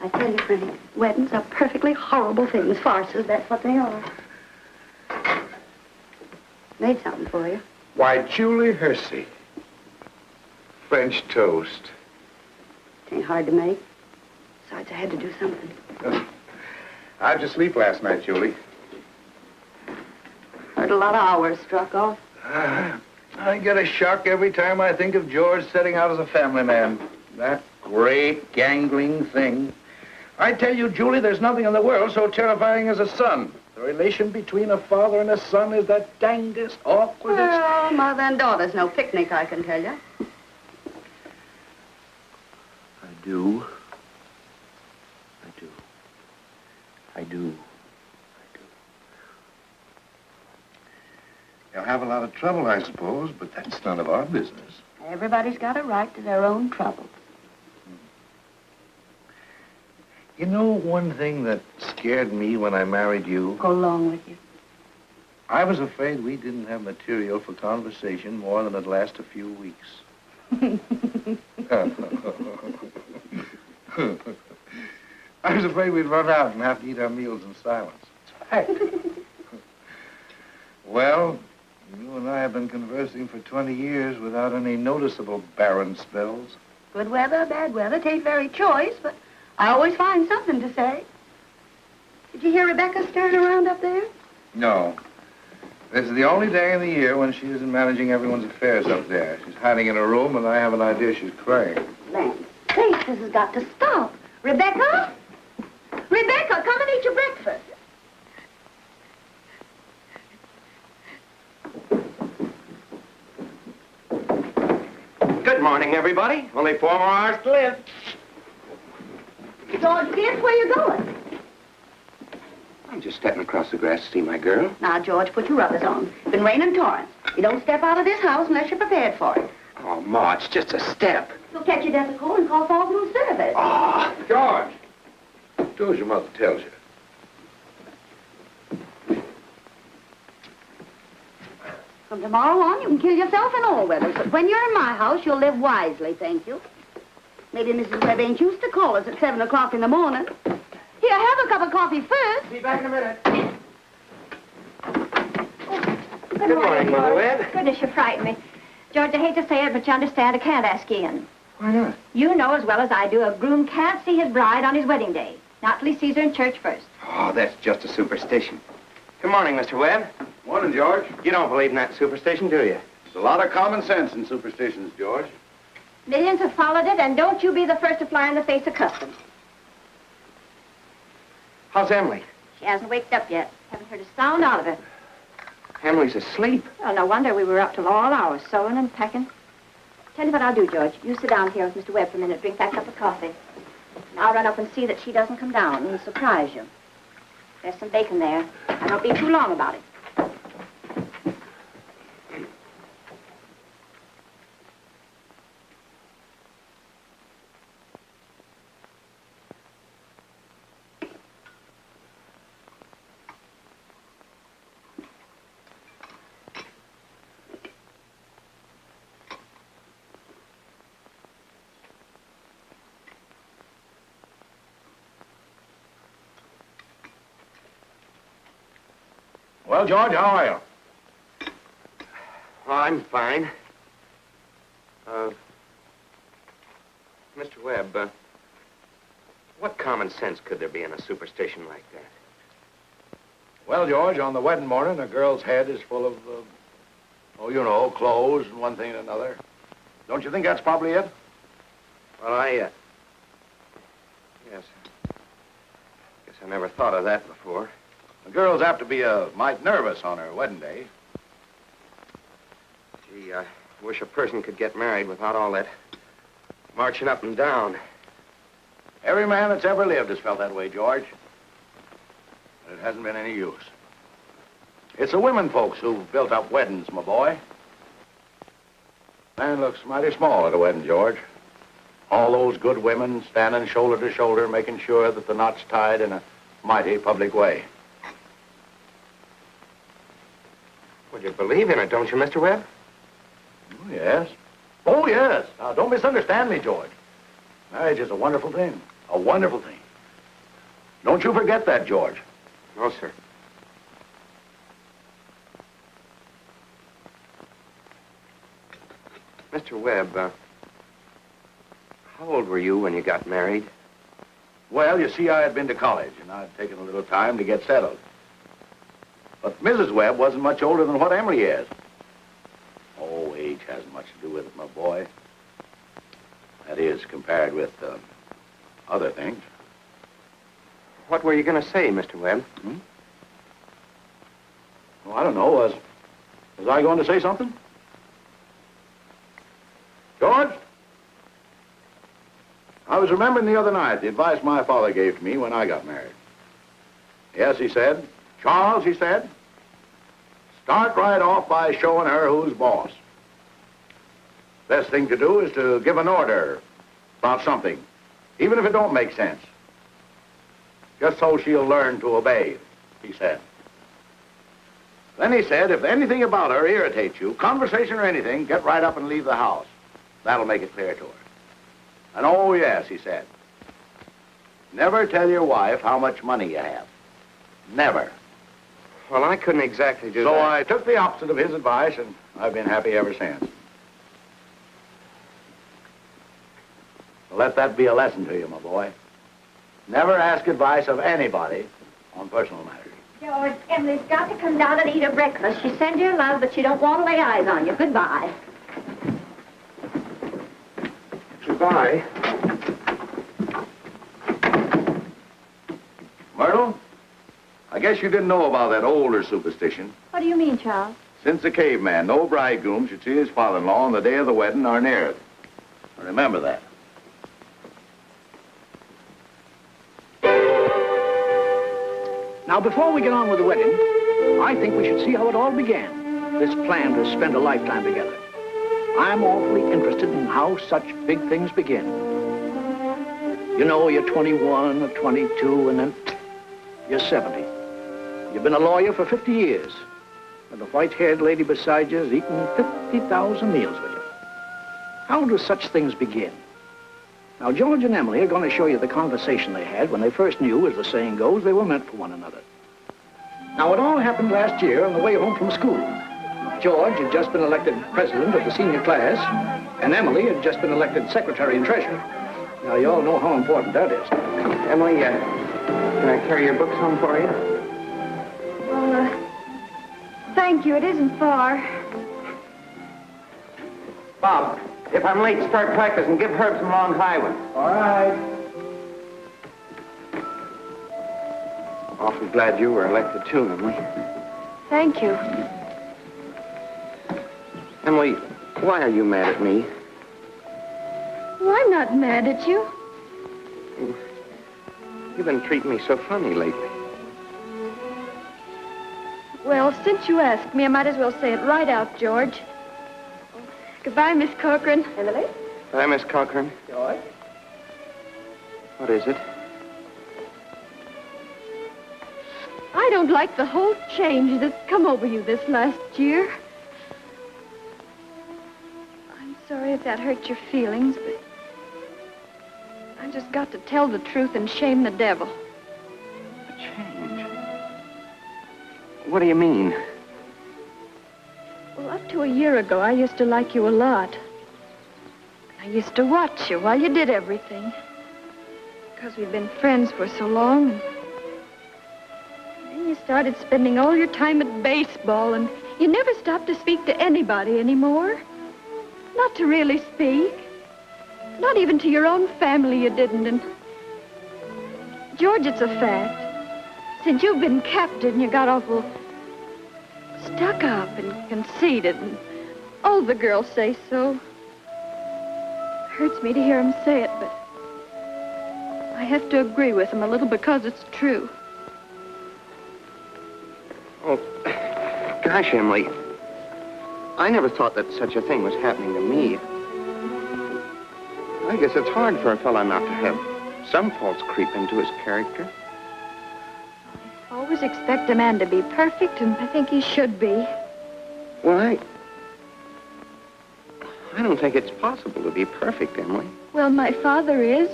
I tell you, Frank, weddings are perfectly horrible things. Farces, that's what they are. Made something for you. Why, Julie Hersey. French toast. It ain't hard to make. Besides, I had to do something. How'd you sleep last night, Julie? Heard a lot of hours struck off. I get a shock every time I think of George setting out as a family man. That great, gangling thing. I tell you, Julie, there's nothing in the world so terrifying as a son. The relation between a father and a son is the dangest, awkwardest... Well, mother and daughter's no picnic, I can tell you. I do. I do. You'll have a lot of trouble, I suppose, but that's none of our business. Everybody's got a right to their own troubles. You know one thing that scared me when I married you? Go along with you. I was afraid we didn't have material for conversation more than it'd last a few weeks. I was afraid we'd run out and have to eat our meals in silence. Well, you and I have been conversing for 20 years without any noticeable barren spells. Good weather, bad weather, tain't very choice, but I always find something to say. Did you hear Rebecca stirring around up there? No. This is the only day in the year when she isn't managing everyone's affairs up there. She's hiding in her room, and I have an idea she's crying. Land sakes, this has got to stop. Rebecca? Rebecca, come and eat your breakfast. Good morning, everybody. Only 4 more hours to live. George Gibbs, where you going? I'm just stepping across the grass to see my girl. Now, George, put your rubbers on. It's been raining torrents. You don't step out of this house unless you're prepared for it. Oh, Ma, it's just a step. You'll catch your death of cold and call falls through service. Oh. George! Do as your mother tells you. From tomorrow on, you can kill yourself in all weathers, but when you're in my house, you'll live wisely, thank you. Maybe Mrs. Webb ain't used to call us at 7 o'clock in the morning. Here, have a cup of coffee first. Be back in a minute. Good morning, Mother Webb. Goodness, you frighten me. George, I hate to say it, but you understand I can't ask you in. Why not? You know as well as I do a groom can't see his bride on his wedding day. Not till he sees her in church first. Oh, that's just a superstition. Good morning, Mr. Webb. Morning, George. You don't believe in that superstition, do you? There's a lot of common sense in superstitions, George. Millions have followed it, and don't you be the first to fly in the face of custom. How's Emily? She hasn't waked up yet. Haven't heard a sound out of her. Emily's asleep. Well, no wonder we were up till all hours, sewing and packing. Tell you what I'll do, George. You sit down here with Mr. Webb for a minute, drink that cup of coffee. And I'll run up and see that she doesn't come down and surprise you. There's some bacon there. I don't be too long about it. Well, George, how are you? Oh, I'm fine. Mr. Webb, what common sense could there be in a superstition like that? Well, George, on the wedding morning, a girl's head is full of, clothes and one thing and another. Don't you think that's probably it? Well, yes. Guess I never thought of that before. The girl's apt to be a mite nervous on her wedding day. Gee, I wish a person could get married without all that marching up and down. Every man that's ever lived has felt that way, George. But it hasn't been any use. It's the women folks who've built up weddings, my boy. Man looks mighty small at a wedding, George. All those good women standing shoulder to shoulder, making sure that the knot's tied in a mighty public way. Well, you believe in it, don't you, Mr. Webb? Oh, yes. Oh, yes. Now, don't misunderstand me, George. Marriage is a wonderful thing. A wonderful thing. Don't you forget that, George. No, sir. Mr. Webb, how old were you when you got married? Well, you see, I had been to college, and I'd taken a little time to get settled. But Mrs. Webb wasn't much older than what Emily is. Oh, age hasn't much to do with it, my boy. That is, compared with other things. What were you going to say, Mr. Webb? Well, I don't know. Was I going to say something? George? I was remembering the other night the advice my father gave to me when I got married. Yes, he said, Charles, he said, start right off by showing her who's boss. Best thing to do is to give an order about something, even if it don't make sense. Just so she'll learn to obey, he said. Then he said, if anything about her irritates you, conversation or anything, get right up and leave the house. That'll make it clear to her. And oh, yes, he said, never tell your wife how much money you have. Never. Well, I couldn't exactly do that. So I took the opposite of his advice, and I've been happy ever since. So let that be a lesson to you, my boy. Never ask advice of anybody on personal matters. George, Emily's got to come down and eat her breakfast. She sends you love, but she don't want to lay eyes on you. Goodbye. Goodbye. Myrtle, I guess you didn't know about that older superstition. What do you mean, Charles? Since the caveman, no bridegroom should see his father-in-law on the day of the wedding or near it. Remember that. Now, before we get on with the wedding, I think we should see how it all began, this plan to spend a lifetime together. I'm awfully interested in how such big things begin. You know, you're 21 or 22, and then you're 70. You've been a lawyer for 50 years, and the white-haired lady beside you has eaten 50,000 meals with you. How do such things begin? Now, George and Emily are going to show you the conversation they had when they first knew, as the saying goes, they were meant for one another. Now, it all happened last year on the way home from school. George had just been elected president of the senior class, and Emily had just been elected secretary and treasurer. Now, you all know how important that is. Emily, can I carry your books home for you? Well, thank you. It isn't far. Bob, if I'm late, start practicing. Give Herb some long high ones. All right. Awfully glad you were elected, too, Emily. Thank you. Emily, why are you mad at me? Well, I'm not mad at you. You've been treating me so funny lately. Well, since you asked me, I might as well say it right out, George. Goodbye, Miss Corcoran. Emily? Hi, Miss Corcoran. George? What is it? I don't like the whole change that's come over you this last year. I'm sorry if that hurt your feelings, but I just got to tell the truth and shame the devil. A change? What do you mean? Well, up to a year ago, I used to like you a lot. I used to watch you while you did everything. Because we've been friends for so long. And then you started spending all your time at baseball, and you never stopped to speak to anybody anymore. Not to really speak. Not even to your own family you didn't. And George, it's a fact. Since you've been captain, you got awful stuck up and conceited, and all the girls say so. Hurts me to hear them say it, but I have to agree with them a little because it's true. Oh, gosh, Emily. I never thought that such a thing was happening to me. I guess it's hard for a fella not to have some faults creep into his character. I always expect a man to be perfect, and I think he should be. Well, I don't think it's possible to be perfect, Emily. Well, my father is.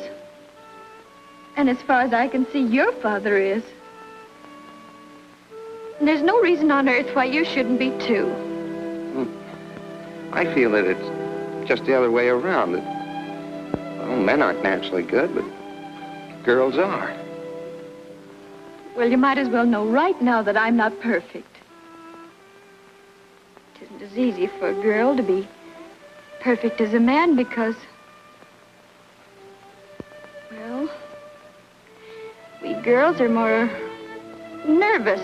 And as far as I can see, your father is. And there's no reason on earth why you shouldn't be, too. I feel that it's just the other way around. That, well, men aren't naturally good, but girls are. Well, you might as well know right now that I'm not perfect. It isn't as easy for a girl to be perfect as a man because, well, we girls are more nervous.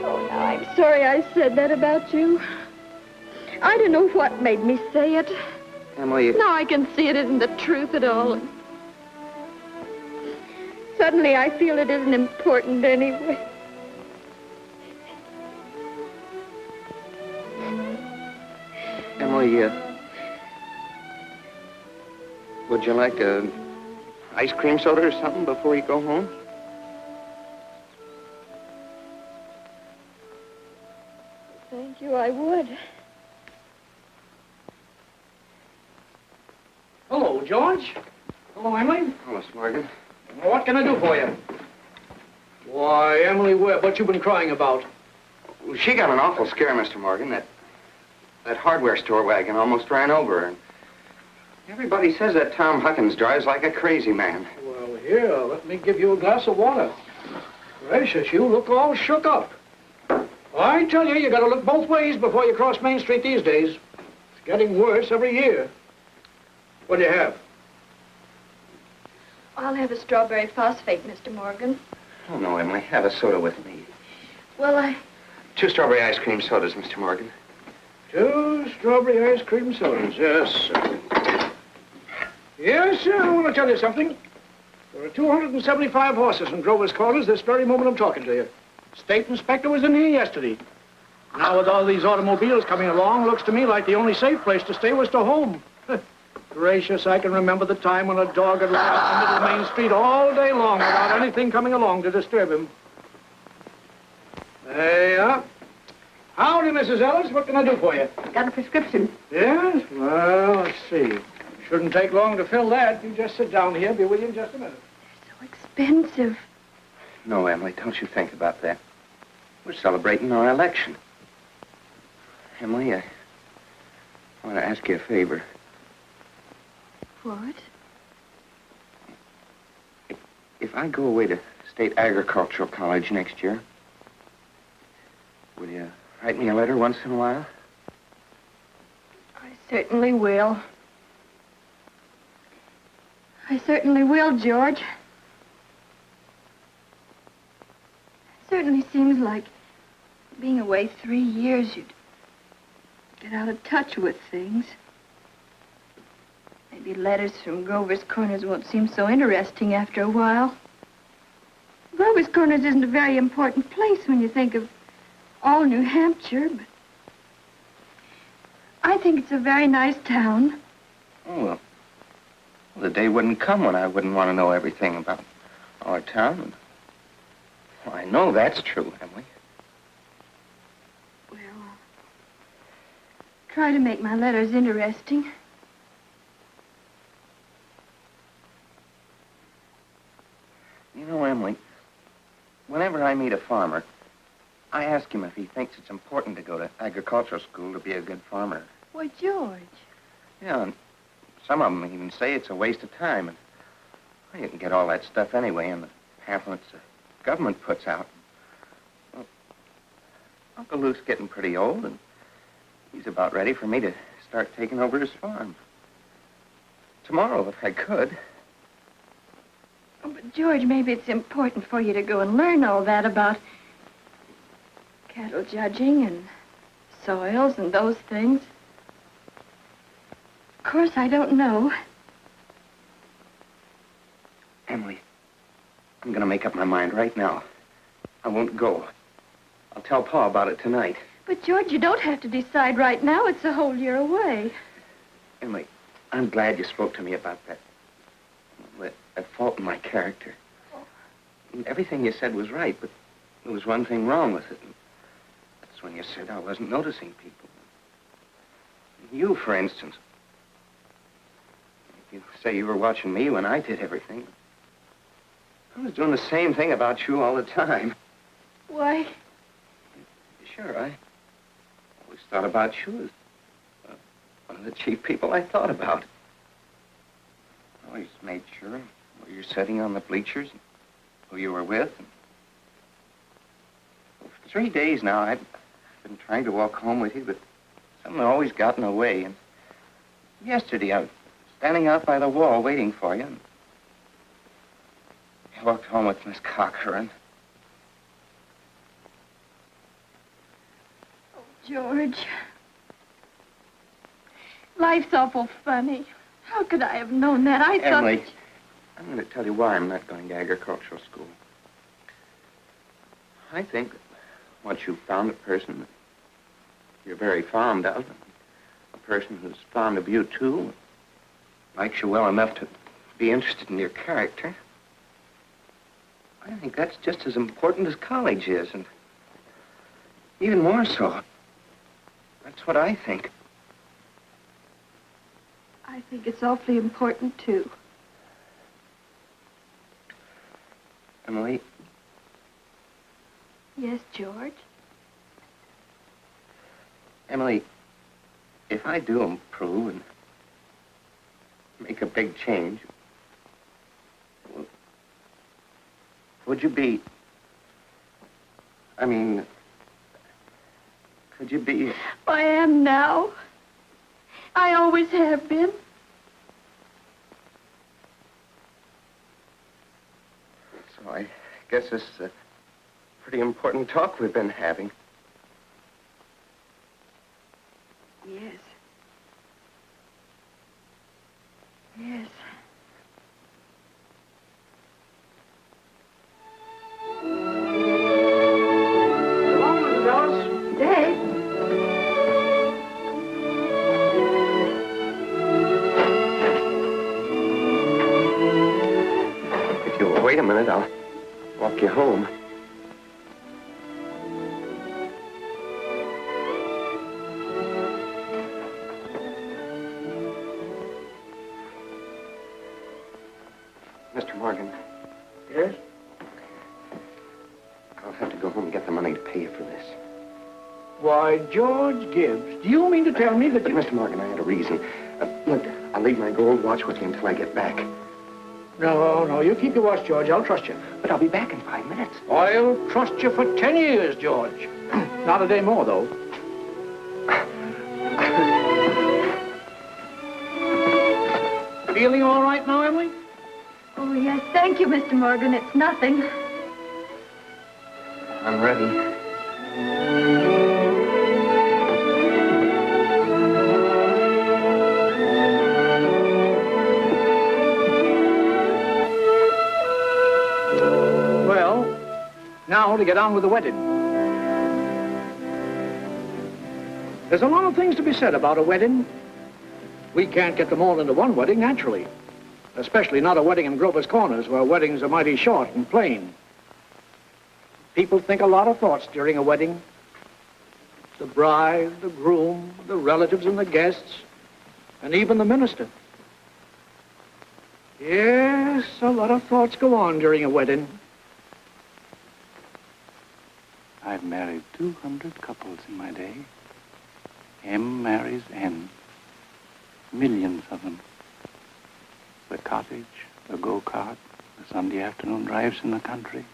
Oh, now, I'm sorry I said that about you. I don't know what made me say it. Emily... Now I can see it isn't the truth at all. Suddenly I feel it isn't important anyway. Emily, would you like a ice cream soda or something before you go home? Thank you, I would. Hello, George. Hello, Emily. Hello, Morgan. Well, what can I do for you? Why, Emily Webb, what you been crying about? Well, she got an awful scare, Mr. Morgan. That hardware store wagon almost ran over her. And everybody says that Tom Huckins drives like a crazy man. Well, here, let me give you a glass of water. Gracious, you look all shook up. I tell you, you gotta look both ways before you cross Main Street these days. It's getting worse every year. What do you have? I'll have a strawberry phosphate, Mr. Morgan. Oh, no, Emily. Have a soda with me. Well, 2 strawberry ice cream sodas, Mr. Morgan. 2 strawberry ice cream sodas. Yes, sir. Yes, sir. I want to tell you something. There are 275 horses in Grover's Corners this very moment I'm talking to you. State inspector was in here yesterday. Now, with all these automobiles coming along, looks to me like the only safe place to stay was to home. Gracious, I can remember the time when a dog would lie out in the middle of Main Street all day long without anything coming along to disturb him. There you are. Howdy, Mrs. Ellis. What can I do for you? Got a prescription. Yes? Well, let's see. Shouldn't take long to fill that. You just sit down here. Be with you in just a minute. so expensive. No, Emily, don't you think about that. We're celebrating our election. Emily, I want to ask you a favor. What? If I go away to State Agricultural College next year, will you write me a letter once in a while? I certainly will. I certainly will, George. It certainly seems like being away 3 years, you'd get out of touch with things. Maybe letters from Grover's Corners won't seem so interesting after a while. Grover's Corners isn't a very important place when you think of all New Hampshire, but I think it's a very nice town. Oh, well, the day wouldn't come when I wouldn't want to know everything about our town. Well, I know that's true, Emily. Well, try to make my letters interesting. You know, Emily, meet a farmer, I ask him if he thinks it's important to go to agricultural school to be a good farmer. Why, George. Yeah, and some of them even say it's a waste of time. And well, you can get all that stuff anyway in the pamphlets the government puts out. Well, Uncle Luke's getting pretty old, and he's about ready for me to start taking over his farm. Tomorrow, if I could. Oh, but, George, maybe it's important for you to go and learn all that about cattle judging and soils and those things. Of course, I don't know. Emily, I'm going to make up my mind right now. I won't go. I'll tell Pa about it tonight. But, George, you don't have to decide right now. It's a whole year away. Emily, I'm glad you spoke to me about that fault in my character. Everything you said was right, but there was one thing wrong with it. That's when you said I wasn't noticing people. You, for instance. You say you were watching me when I did everything. I was doing the same thing about you all the time. Why? Sure, I always thought about you as one of the chief people I thought about. I always made sure where you're sitting on the bleachers, and who you were with. And for 3 days now, I've been trying to walk home with you, but something always got in the way. And yesterday, I was standing out by the wall waiting for you. And you walked home with Miss Cochran. George, life's awful funny. How could I have known that? I thought... Emily, I'm going to tell you why I'm not going to agricultural school. I think that once you've found a person that you're very fond of, a person who's fond of you, too, likes you well enough to be interested in your character, I think that's just as important as college is, and even more so. That's what I think. I think it's awfully important, too. Emily? Yes, George? Emily, if I do improve and make a big change, would you be... I mean... Could you be... I am now. I always have been. So I guess this is a pretty important talk we've been having. Yes. Yes. Dave. If you'll wait a minute, I'll walk you home. Mr. Morgan. Yes? I'll have to go home and get the money to pay you for this. Why, George Gibbs, do you mean to tell me that But, you... Mr. Morgan, I had a reason. Look, I'll leave my gold watch with you until I get back. No, you keep your watch, George. I'll trust you. But I'll be back in 5 minutes. I'll trust you for 10 years, George. Not a day more, though. Feeling all right now, Emily? Oh, yes. Thank you, Mr. Morgan. It's nothing. I'm ready. Well, now to get on with the wedding. There's a lot of things to be said about a wedding. We can't get them all into one wedding, naturally. Especially not a wedding in Grover's Corners, where weddings are mighty short and plain. People think a lot of thoughts during a wedding. The bride, the groom, the relatives and the guests, and even the minister. Yes, a lot of thoughts go on during a wedding. I've married 200 couples in my day. M marries N. Millions of them. The cottage, the go-kart, the Sunday afternoon drives in the country,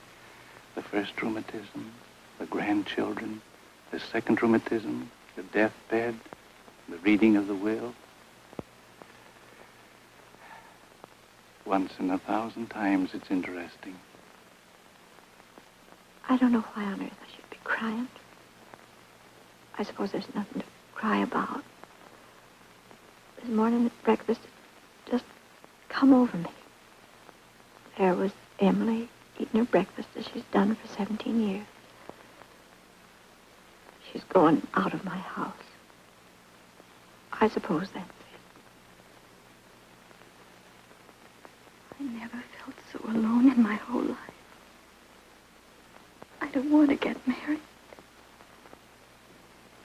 the first rheumatism, the grandchildren, the second rheumatism, the deathbed, the reading of the will. Once in 1,000 times, it's interesting. I don't know why on earth I should be crying. I suppose there's nothing to cry about. This morning at breakfast, it just come over me. There was Emily eating her breakfast as she's done for 17 years. She's going out of my house. I suppose that's it. I never felt so alone in my whole life. I don't want to get married.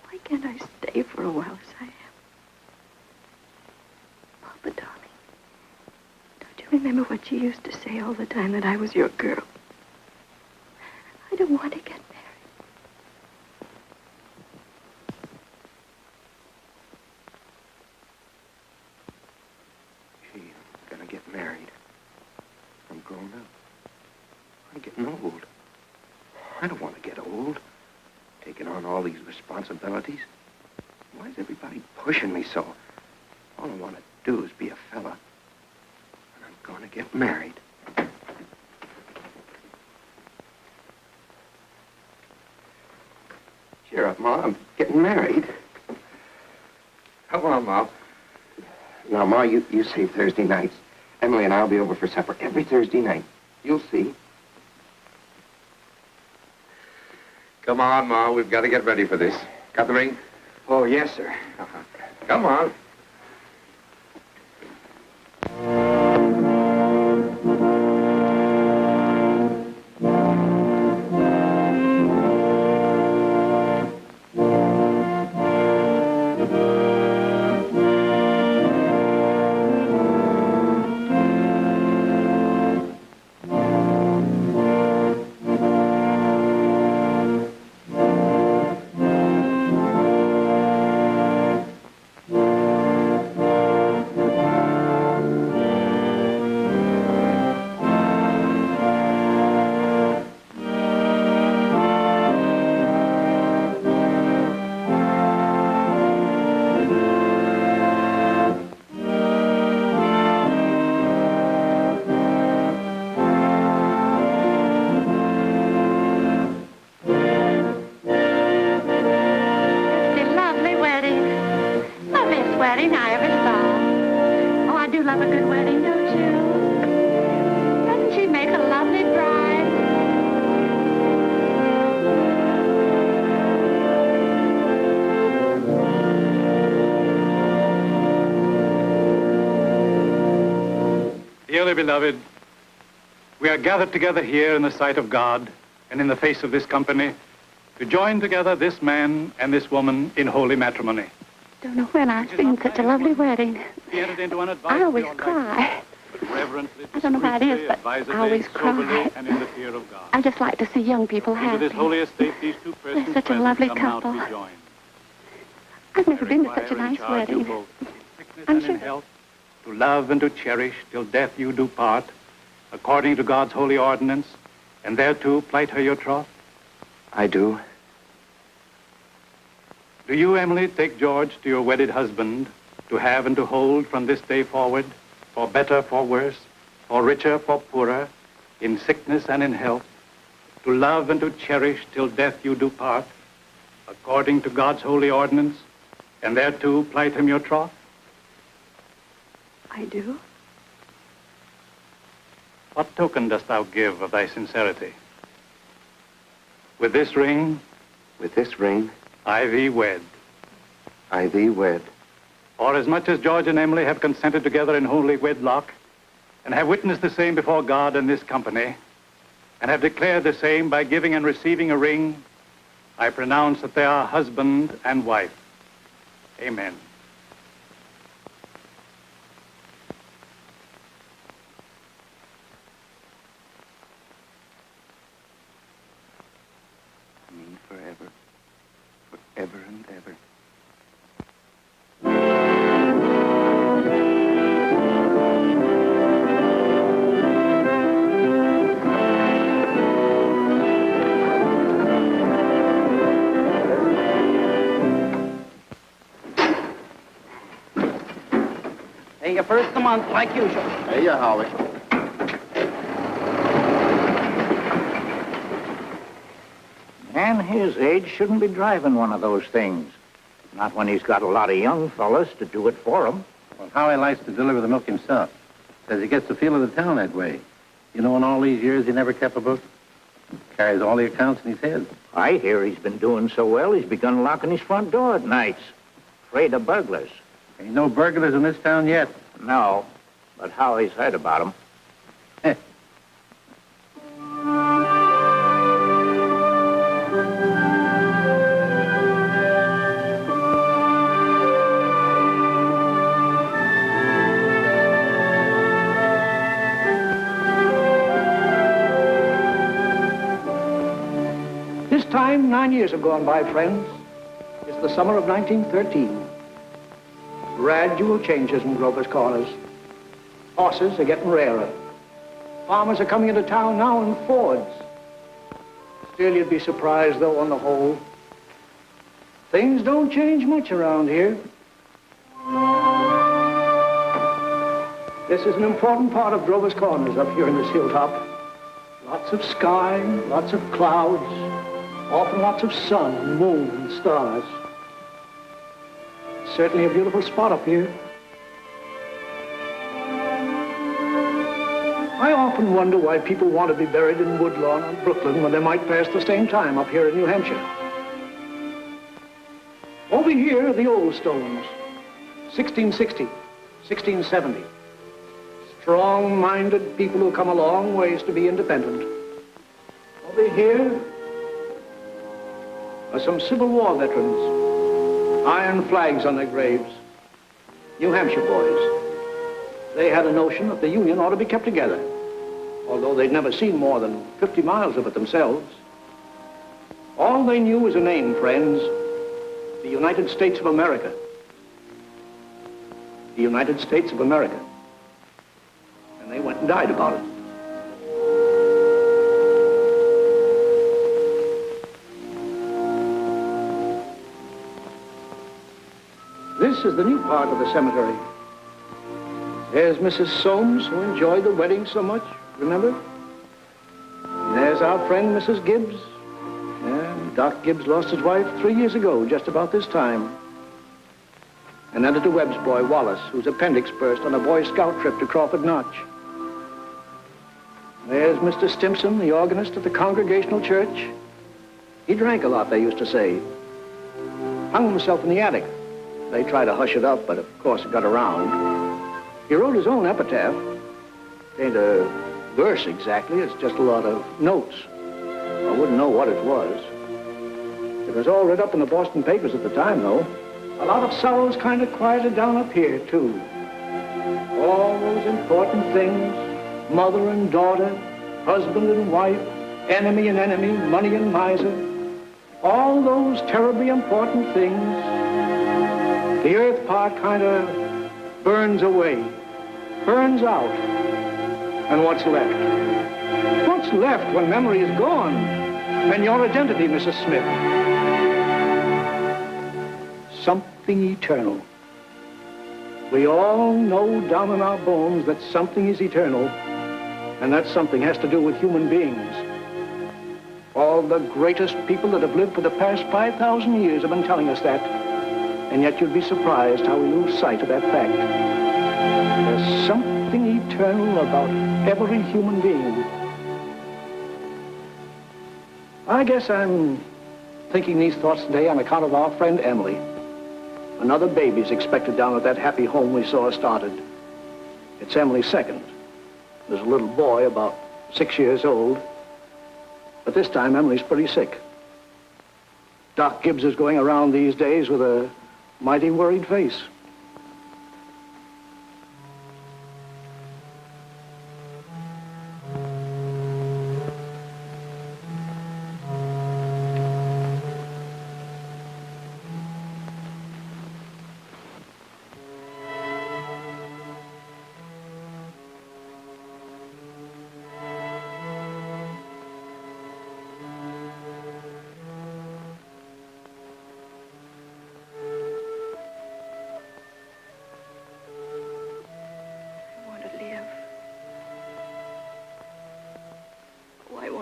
Why can't I stay for a while as I am? Papa, darling, don't you remember what you used to say all the time, that I was your girl? I don't want to get married. Gee, I'm gonna get married. I'm grown up. I'm getting old. I don't want to get old, taking on all these responsibilities. Why is everybody pushing me so? All I want to do is be a fella. And I'm going to get married. Cheer up, Ma. I'm getting married. Come on, Ma. Now, Ma, you save Thursday nights. Emily and I'll be over for supper every Thursday night. You'll see. Come on, Ma. We've got to get ready for this. Got the ring? Oh, yes, sir. Come on. Dearly beloved, we are gathered together here in the sight of God and in the face of this company to join together this man and this woman in holy matrimony. Don't know when I've seen such a lovely wedding. I always cry. I don't know why it is, but I always cry. And in the fear of God. I just like to see young people Into happy. this holy estate, these two persons They're such a lovely present come now couple. to be joined. I've never been to such a Require and nice charge you wedding. both, in sickness I'm and sure. in health, to love and to cherish till death you do part, according to God's holy ordinance, and thereto plight her your troth? I do. Do you, Emily, take George to your wedded husband, to have and to hold from this day forward, for better, for worse, for richer, for poorer, in sickness and in health, to love and to cherish till death you do part, according to God's holy ordinance, and thereto plight him your troth? I do. What token dost thou give of thy sincerity? With this ring, With this ring, I thee wed. I thee wed. For as much as George and Emily have consented together in holy wedlock, and have witnessed the same before God and this company, and have declared the same by giving and receiving a ring, I pronounce that they are husband and wife. Amen. Me forever. ever and ever. Pay you first of the month like usual. Hey, Holly. Man his age shouldn't be driving one of those things. Not when he's got a lot of young fellas to do it for him. Well, Howie likes to deliver the milk himself. Says he gets the feel of the town that way. You know, in all these years, he never kept a book. Carries all the accounts in his head. I hear he's been doing so well, he's begun locking his front door at nights. Afraid of burglars. Ain't no burglars in this town yet. No, but Howie's heard about them. This time, 9 years have gone by, friends. It's the summer of 1913. Gradual changes in Grover's Corners. Horses are getting rarer. Farmers are coming into town now in Fords. Still, you'd be surprised, though, on the whole. Things don't change much around here. This is an important part of Grover's Corners up here in this hilltop. Lots of sky, lots of clouds, often lots of sun and moon and stars. Certainly a beautiful spot up here. I often wonder why people want to be buried in Woodlawn or Brooklyn when they might pass the same time up here in New Hampshire. Over here are the old stones, 1660, 1670. Strong-minded people who come a long ways to be independent. Over here are some Civil War veterans. Iron flags on their graves. New Hampshire boys. They had a notion that the Union ought to be kept together, although they'd never seen more than 50 miles of it themselves. All they knew was a name, friends. The United States of America. The United States of America. And they went and died about it. This is the new part of the cemetery. There's Mrs. Soames, who enjoyed the wedding so much, remember? And there's our friend, Mrs. Gibbs. And Doc Gibbs lost his wife 3 years ago, just about this time. And Editor Webb's boy, Wallace, whose appendix burst on a Boy Scout trip to Crawford Notch. There's Mr. Stimson, the organist at the Congregational Church. He drank a lot, they used to say. Hung himself in the attic. They tried to hush it up, but of course it got around. He wrote his own epitaph. It ain't a verse exactly, it's just a lot of notes. I wouldn't know what it was. It was all read up in the Boston papers at the time, though. A lot of sorrows kind of quieted down up here, too. All those important things, mother and daughter, husband and wife, enemy and enemy, money and miser. All those terribly important things. The earth part kind of burns away, burns out. And what's left? What's left when memory is gone? And your identity, Mrs. Smith? Something eternal. We all know down in our bones that something is eternal, and that something has to do with human beings. All the greatest people that have lived for the past 5,000 years have been telling us that. And yet you'd be surprised how we lose sight of that fact. There's something eternal about every human being. I guess I'm thinking these thoughts today on account of our friend Emily. Another baby's expected down at that happy home we saw started. It's Emily's second. There's a little boy about 6 years old. But this time Emily's pretty sick. Doc Gibbs is going around these days with a mighty worried face.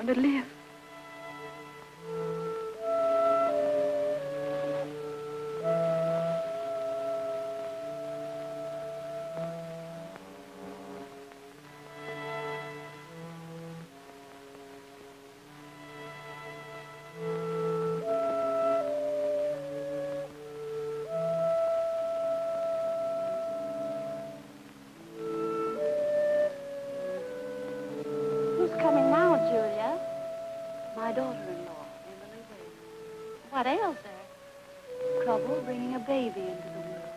want to live. My daughter-in-law, Emily Webb. What ails her? Trouble bringing a baby into the world.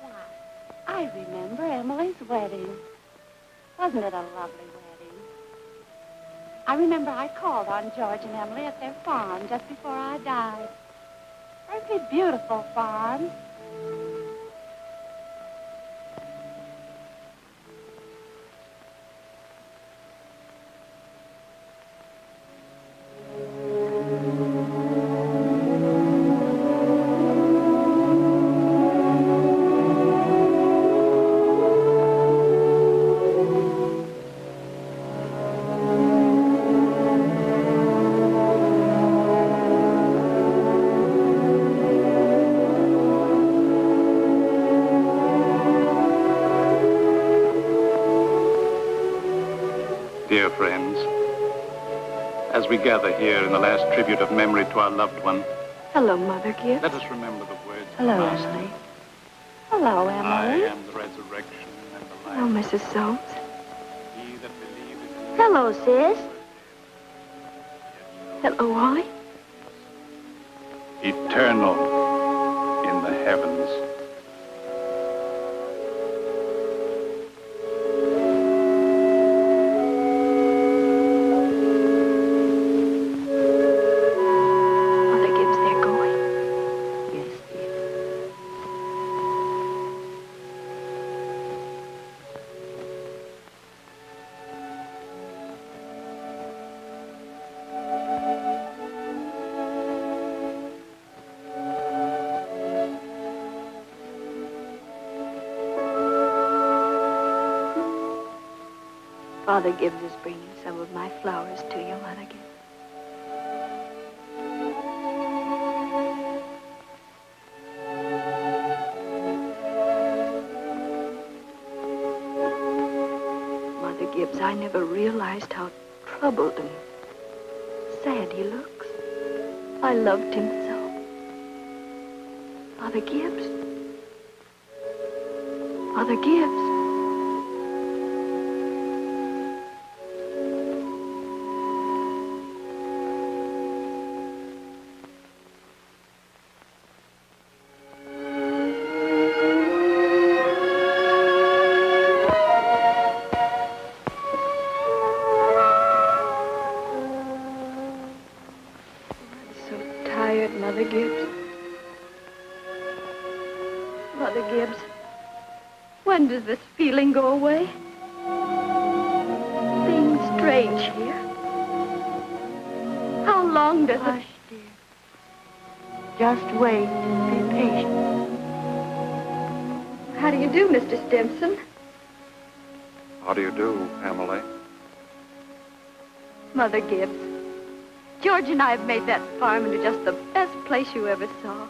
Why, I remember Emily's wedding. Wasn't it a lovely wedding? I remember I called on George and Emily at their farm just before I died. Perfectly beautiful farm. Dear friends, as we gather here in the last tribute of memory to our loved one, Hello, Mother Gibbs. let us remember the words of Hello, the Master. Emily. Hello, I Emily. am the resurrection and the life. Hello, Mrs. Soames. He that believeth Hello, sis. Hello, Wally. eternal in the heavens. Mother Gibbs, they're going. Yes, dear. Father Gibbs is bringing some of my flowers to you, Mother Gibbs. Mother Gibbs, I never realized how troubled and sad he looks. I loved him so. Father Gibbs. Father Gibbs. Tired, Mother Gibbs. Mother Gibbs, when does this feeling go away? Seems strange here. How long does it... dear. Just wait. Be patient. How do you do, Mr. Stimson? How do you do, Emily? Mother Gibbs, George and I have made that farm into just the best place you ever saw.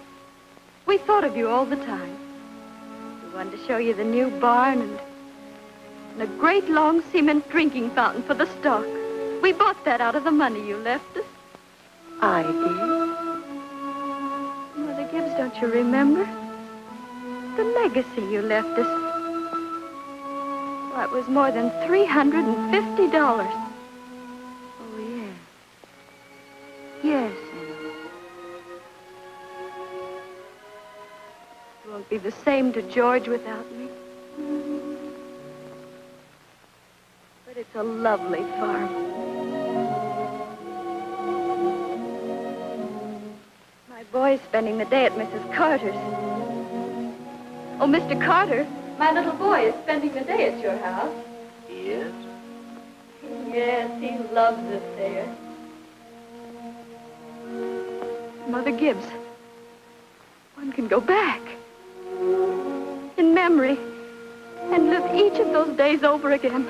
We thought of you all the time. We wanted to show you the new barn and a great long cement drinking fountain for the stock. We bought that out of the money you left us. I did. Mother Gibbs, don't you remember? The legacy you left us. Why, it was more than $350. Oh, yes. Yes, Emily. It won't be the same to George without me. But it's a lovely farm. My boy's spending the day at Mrs. Carter's. Oh, Mr. Carter, my little boy is spending the day at your house. He is? Yes, he loves it there. Mother Gibbs, one can go back in memory and live each of those days over again.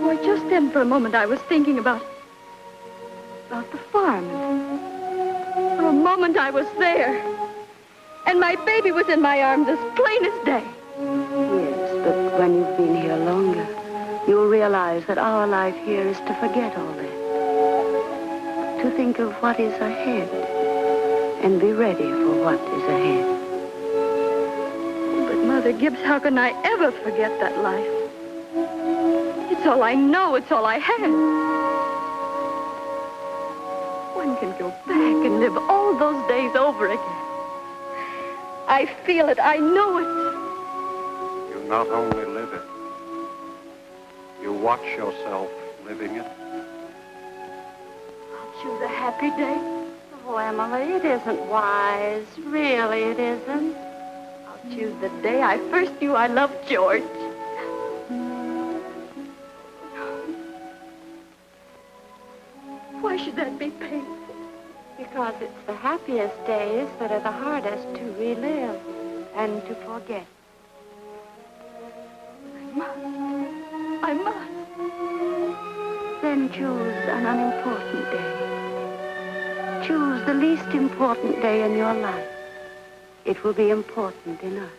Why, just then for a moment I was thinking about the farm. For a moment I was there. And my baby was in my arms as plain as day. Yes, but when you've been here longer, you'll realize that our life here is to forget all that. To think of what is ahead and be ready for what is ahead. But Mother Gibbs, how can I ever forget that life? It's all I know. It's all I had. One can go back and live all those days over again. I feel it. I know it. You not only live it, you watch yourself living it. I'll choose a happy day. Oh, Emily, it isn't wise. Really, it isn't. I'll choose the day I first knew I loved George. Why should that be painful? Because it's the happiest days that are the hardest to relive and to forget. I must. Then choose an unimportant day. Choose the least important day in your life. It will be important enough.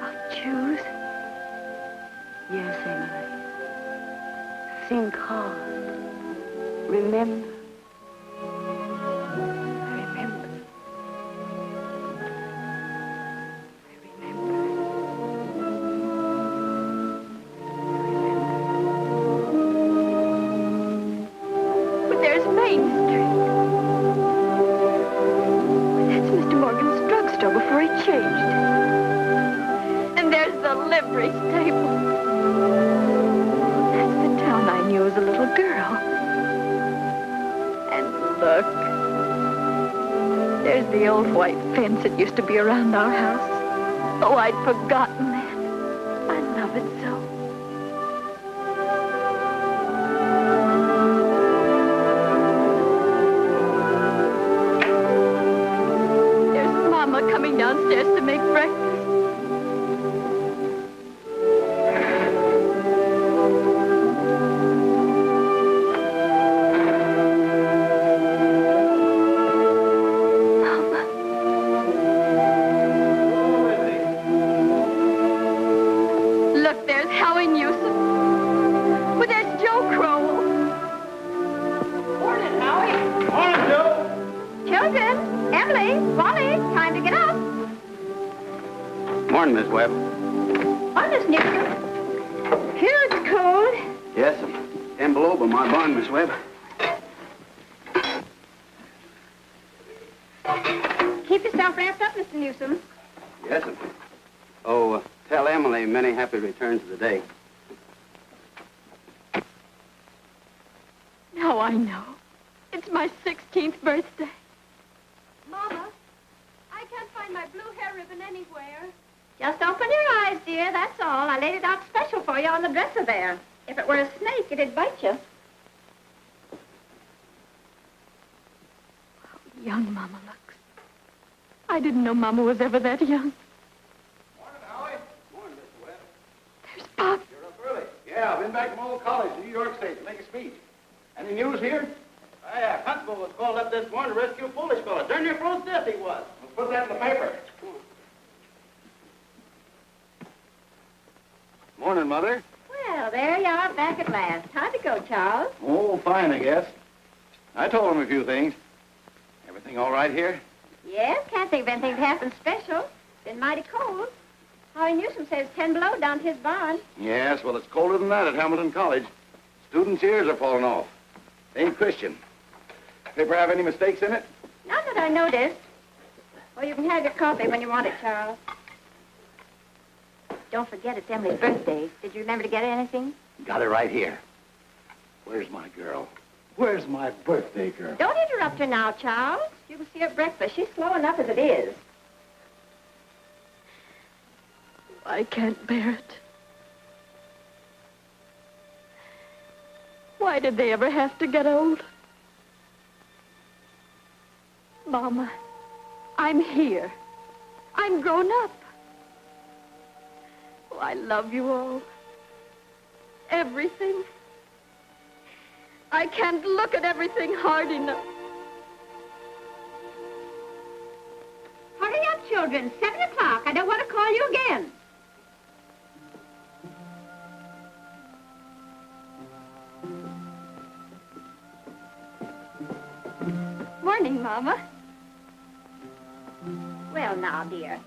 I'll choose. Yes, Emily. Think hard. Remember. But there's Main Street. That's Mr. Morgan's drugstore before he changed. And there's the livery stable. I knew as a little girl. And look, there's the old white fence that used to be around our house. Oh, I'd forgotten that. I love it so. There's Mama coming downstairs to make breakfast. Morning, Miss Webb. Oh, Miss Newsom. Here it's cold. Yes, 10 below by my barn, Miss Webb. Keep yourself wrapped up, Mr. Newsom. Yes, sir. Oh, tell Emily many happy returns of the day. Now I know. It's my 16th birthday. Mama, I can't find my blue hair ribbon anywhere. Just open your eyes, dear, that's all. I laid it out special for you on the dresser there. If it were a snake, it'd bite you. How young Mama looks. I didn't know Mama was ever that young. Morning, Howie. Morning, Mr. Webb. There's Pop. You're up early. Yeah, I've been back from old college to New York State to make a speech. Any news here? Yeah, Constable was called up this morning to rescue a foolish fellow. Darn near froze to death he was. We'll put that in the paper. Morning, Mother. Well, there you are, back at last. How'd it go, Charles? Oh, fine, I guess. I told him a few things. Everything all right here? Yes, can't think of anything that happened special. Been mighty cold. Harry Newsom says 10 below down to his barn. Yes, well, it's colder than that at Hamilton College. Students' ears are falling off. They ain't Christian. Paper have any mistakes in it? Not that I noticed. Well, you can have your coffee when you want it, Charles. Don't forget it's Emily's birthday. Did you remember to get her anything? Got it right here. Where's my girl? Where's my birthday girl? Don't interrupt her now, Charles. You can see her breakfast. She's slow enough as it is. I can't bear it. Why did they ever have to get old? Mama, I'm here. I'm grown up. I love you all. Everything. I can't look at everything hard enough. Hurry up, children. 7 o'clock. I don't want to call you again. Morning, Mama. Well, now, dear.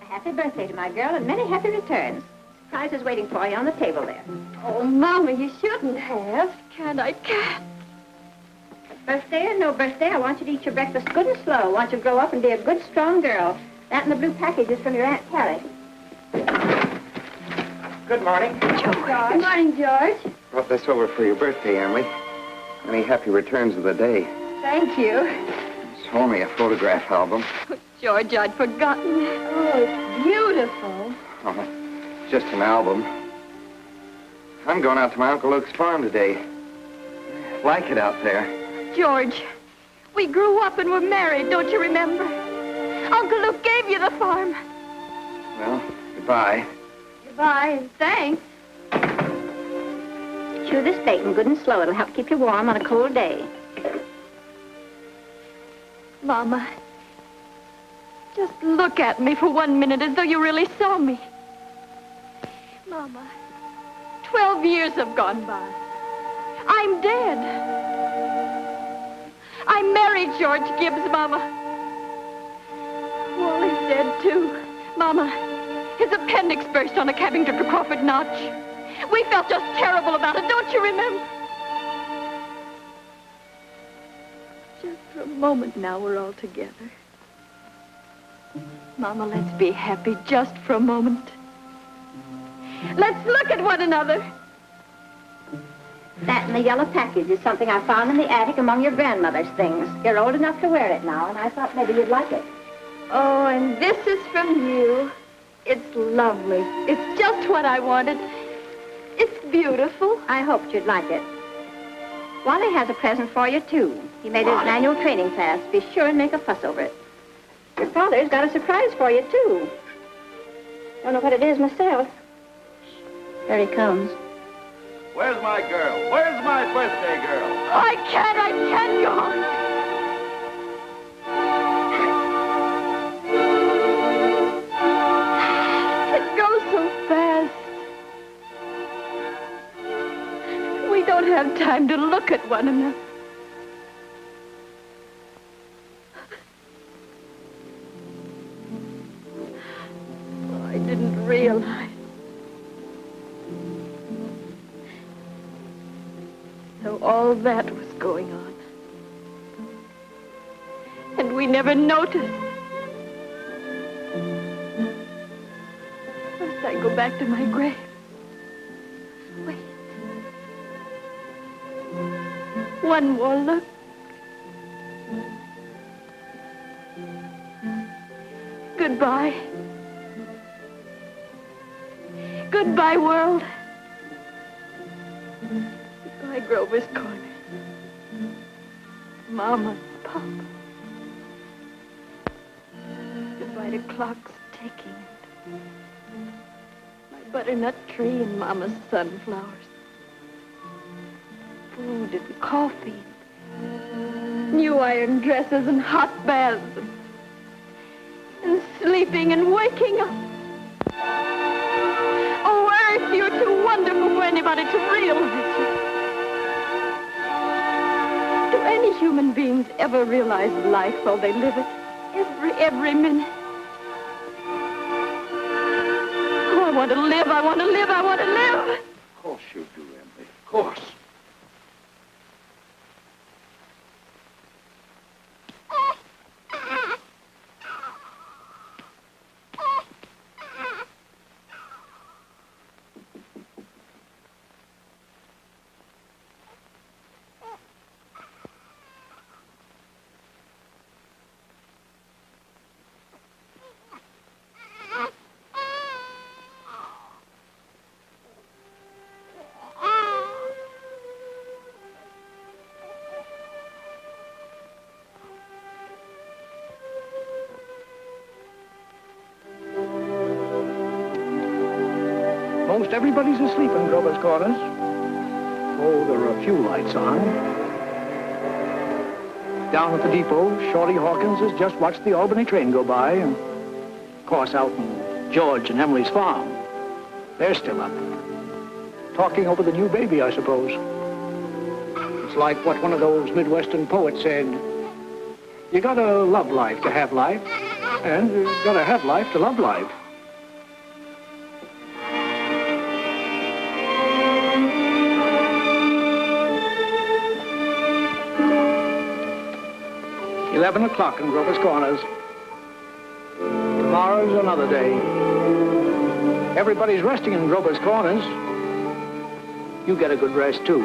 A happy birthday to my girl and many happy returns. Surprise is waiting for you on the table there. Oh, Mama, you shouldn't have. I can't. Birthday or no birthday, I want you to eat your breakfast good and slow. I want you to grow up and be a good, strong girl. That and the blue package is from your Aunt Carrie. Good morning. George. Good morning, George. Brought this over for your birthday, Emily. Many happy returns of the day. Thank you. It's only a photograph album. George, I'd forgotten. Oh, it's beautiful. Oh, it's just an album. I'm going out to my Uncle Luke's farm today. Like it out there. George, we grew up and were married, don't you remember? Uncle Luke gave you the farm. Well, goodbye. Goodbye, and thanks. Chew this bacon good and slow. It'll help keep you warm on a cold day. Mama, just look at me for 1 minute as though you really saw me. Mama, 12 years have gone by. I'm dead. I married George Gibbs, Mama. Wally's dead, too. Mama, his appendix burst on a cabbing trip to Crawford Notch. We felt just terrible about it, don't you remember? Just for a moment now, we're all together. Mama, let's be happy just for a moment. Let's look at one another. That and the yellow package is something I found in the attic among your grandmother's things. You're old enough to wear it now, and I thought maybe you'd like it. Oh, and this is from you. It's lovely. It's just what I wanted. It's beautiful. I hoped you'd like it. Wally has a present for you, too. He made it an annual training class. Be sure and make a fuss over it. Your father's got a surprise for you, too. Don't know what it is myself. There he comes. Where's my girl? Where's my birthday girl? I can't go. It goes so fast. We don't have time to look at one another. I didn't realize. So all that was going on. And we never noticed. Must I go back to my grave? Wait. One more look. Goodbye. Goodbye, world. Goodbye, Grover's Corner. Mama, Papa. Goodbye to clocks ticking. My butternut tree and Mama's sunflowers. Food and coffee. New iron dresses and hot baths. And sleeping and waking up. Oh, Earth, you're too wonderful for anybody to realize you. Do any human beings ever realize life while they live it? Every minute. Oh, I want to live, I want to live, I want to live. Of course you do, Emily. Of course. everybody's asleep in Grover's Corners. Oh, there are a few lights on. Down at the depot, Shorty Hawkins has just watched the Albany train go by, and of course out in George and Emily's farm. They're still up. Talking over the new baby, I suppose. It's like what one of those Midwestern poets said. You gotta love life to have life, and you gotta have life to love life. $11 in Grover's Corners. Tomorrow's another day. Everybody's resting in Grover's Corners. You get a good rest, too.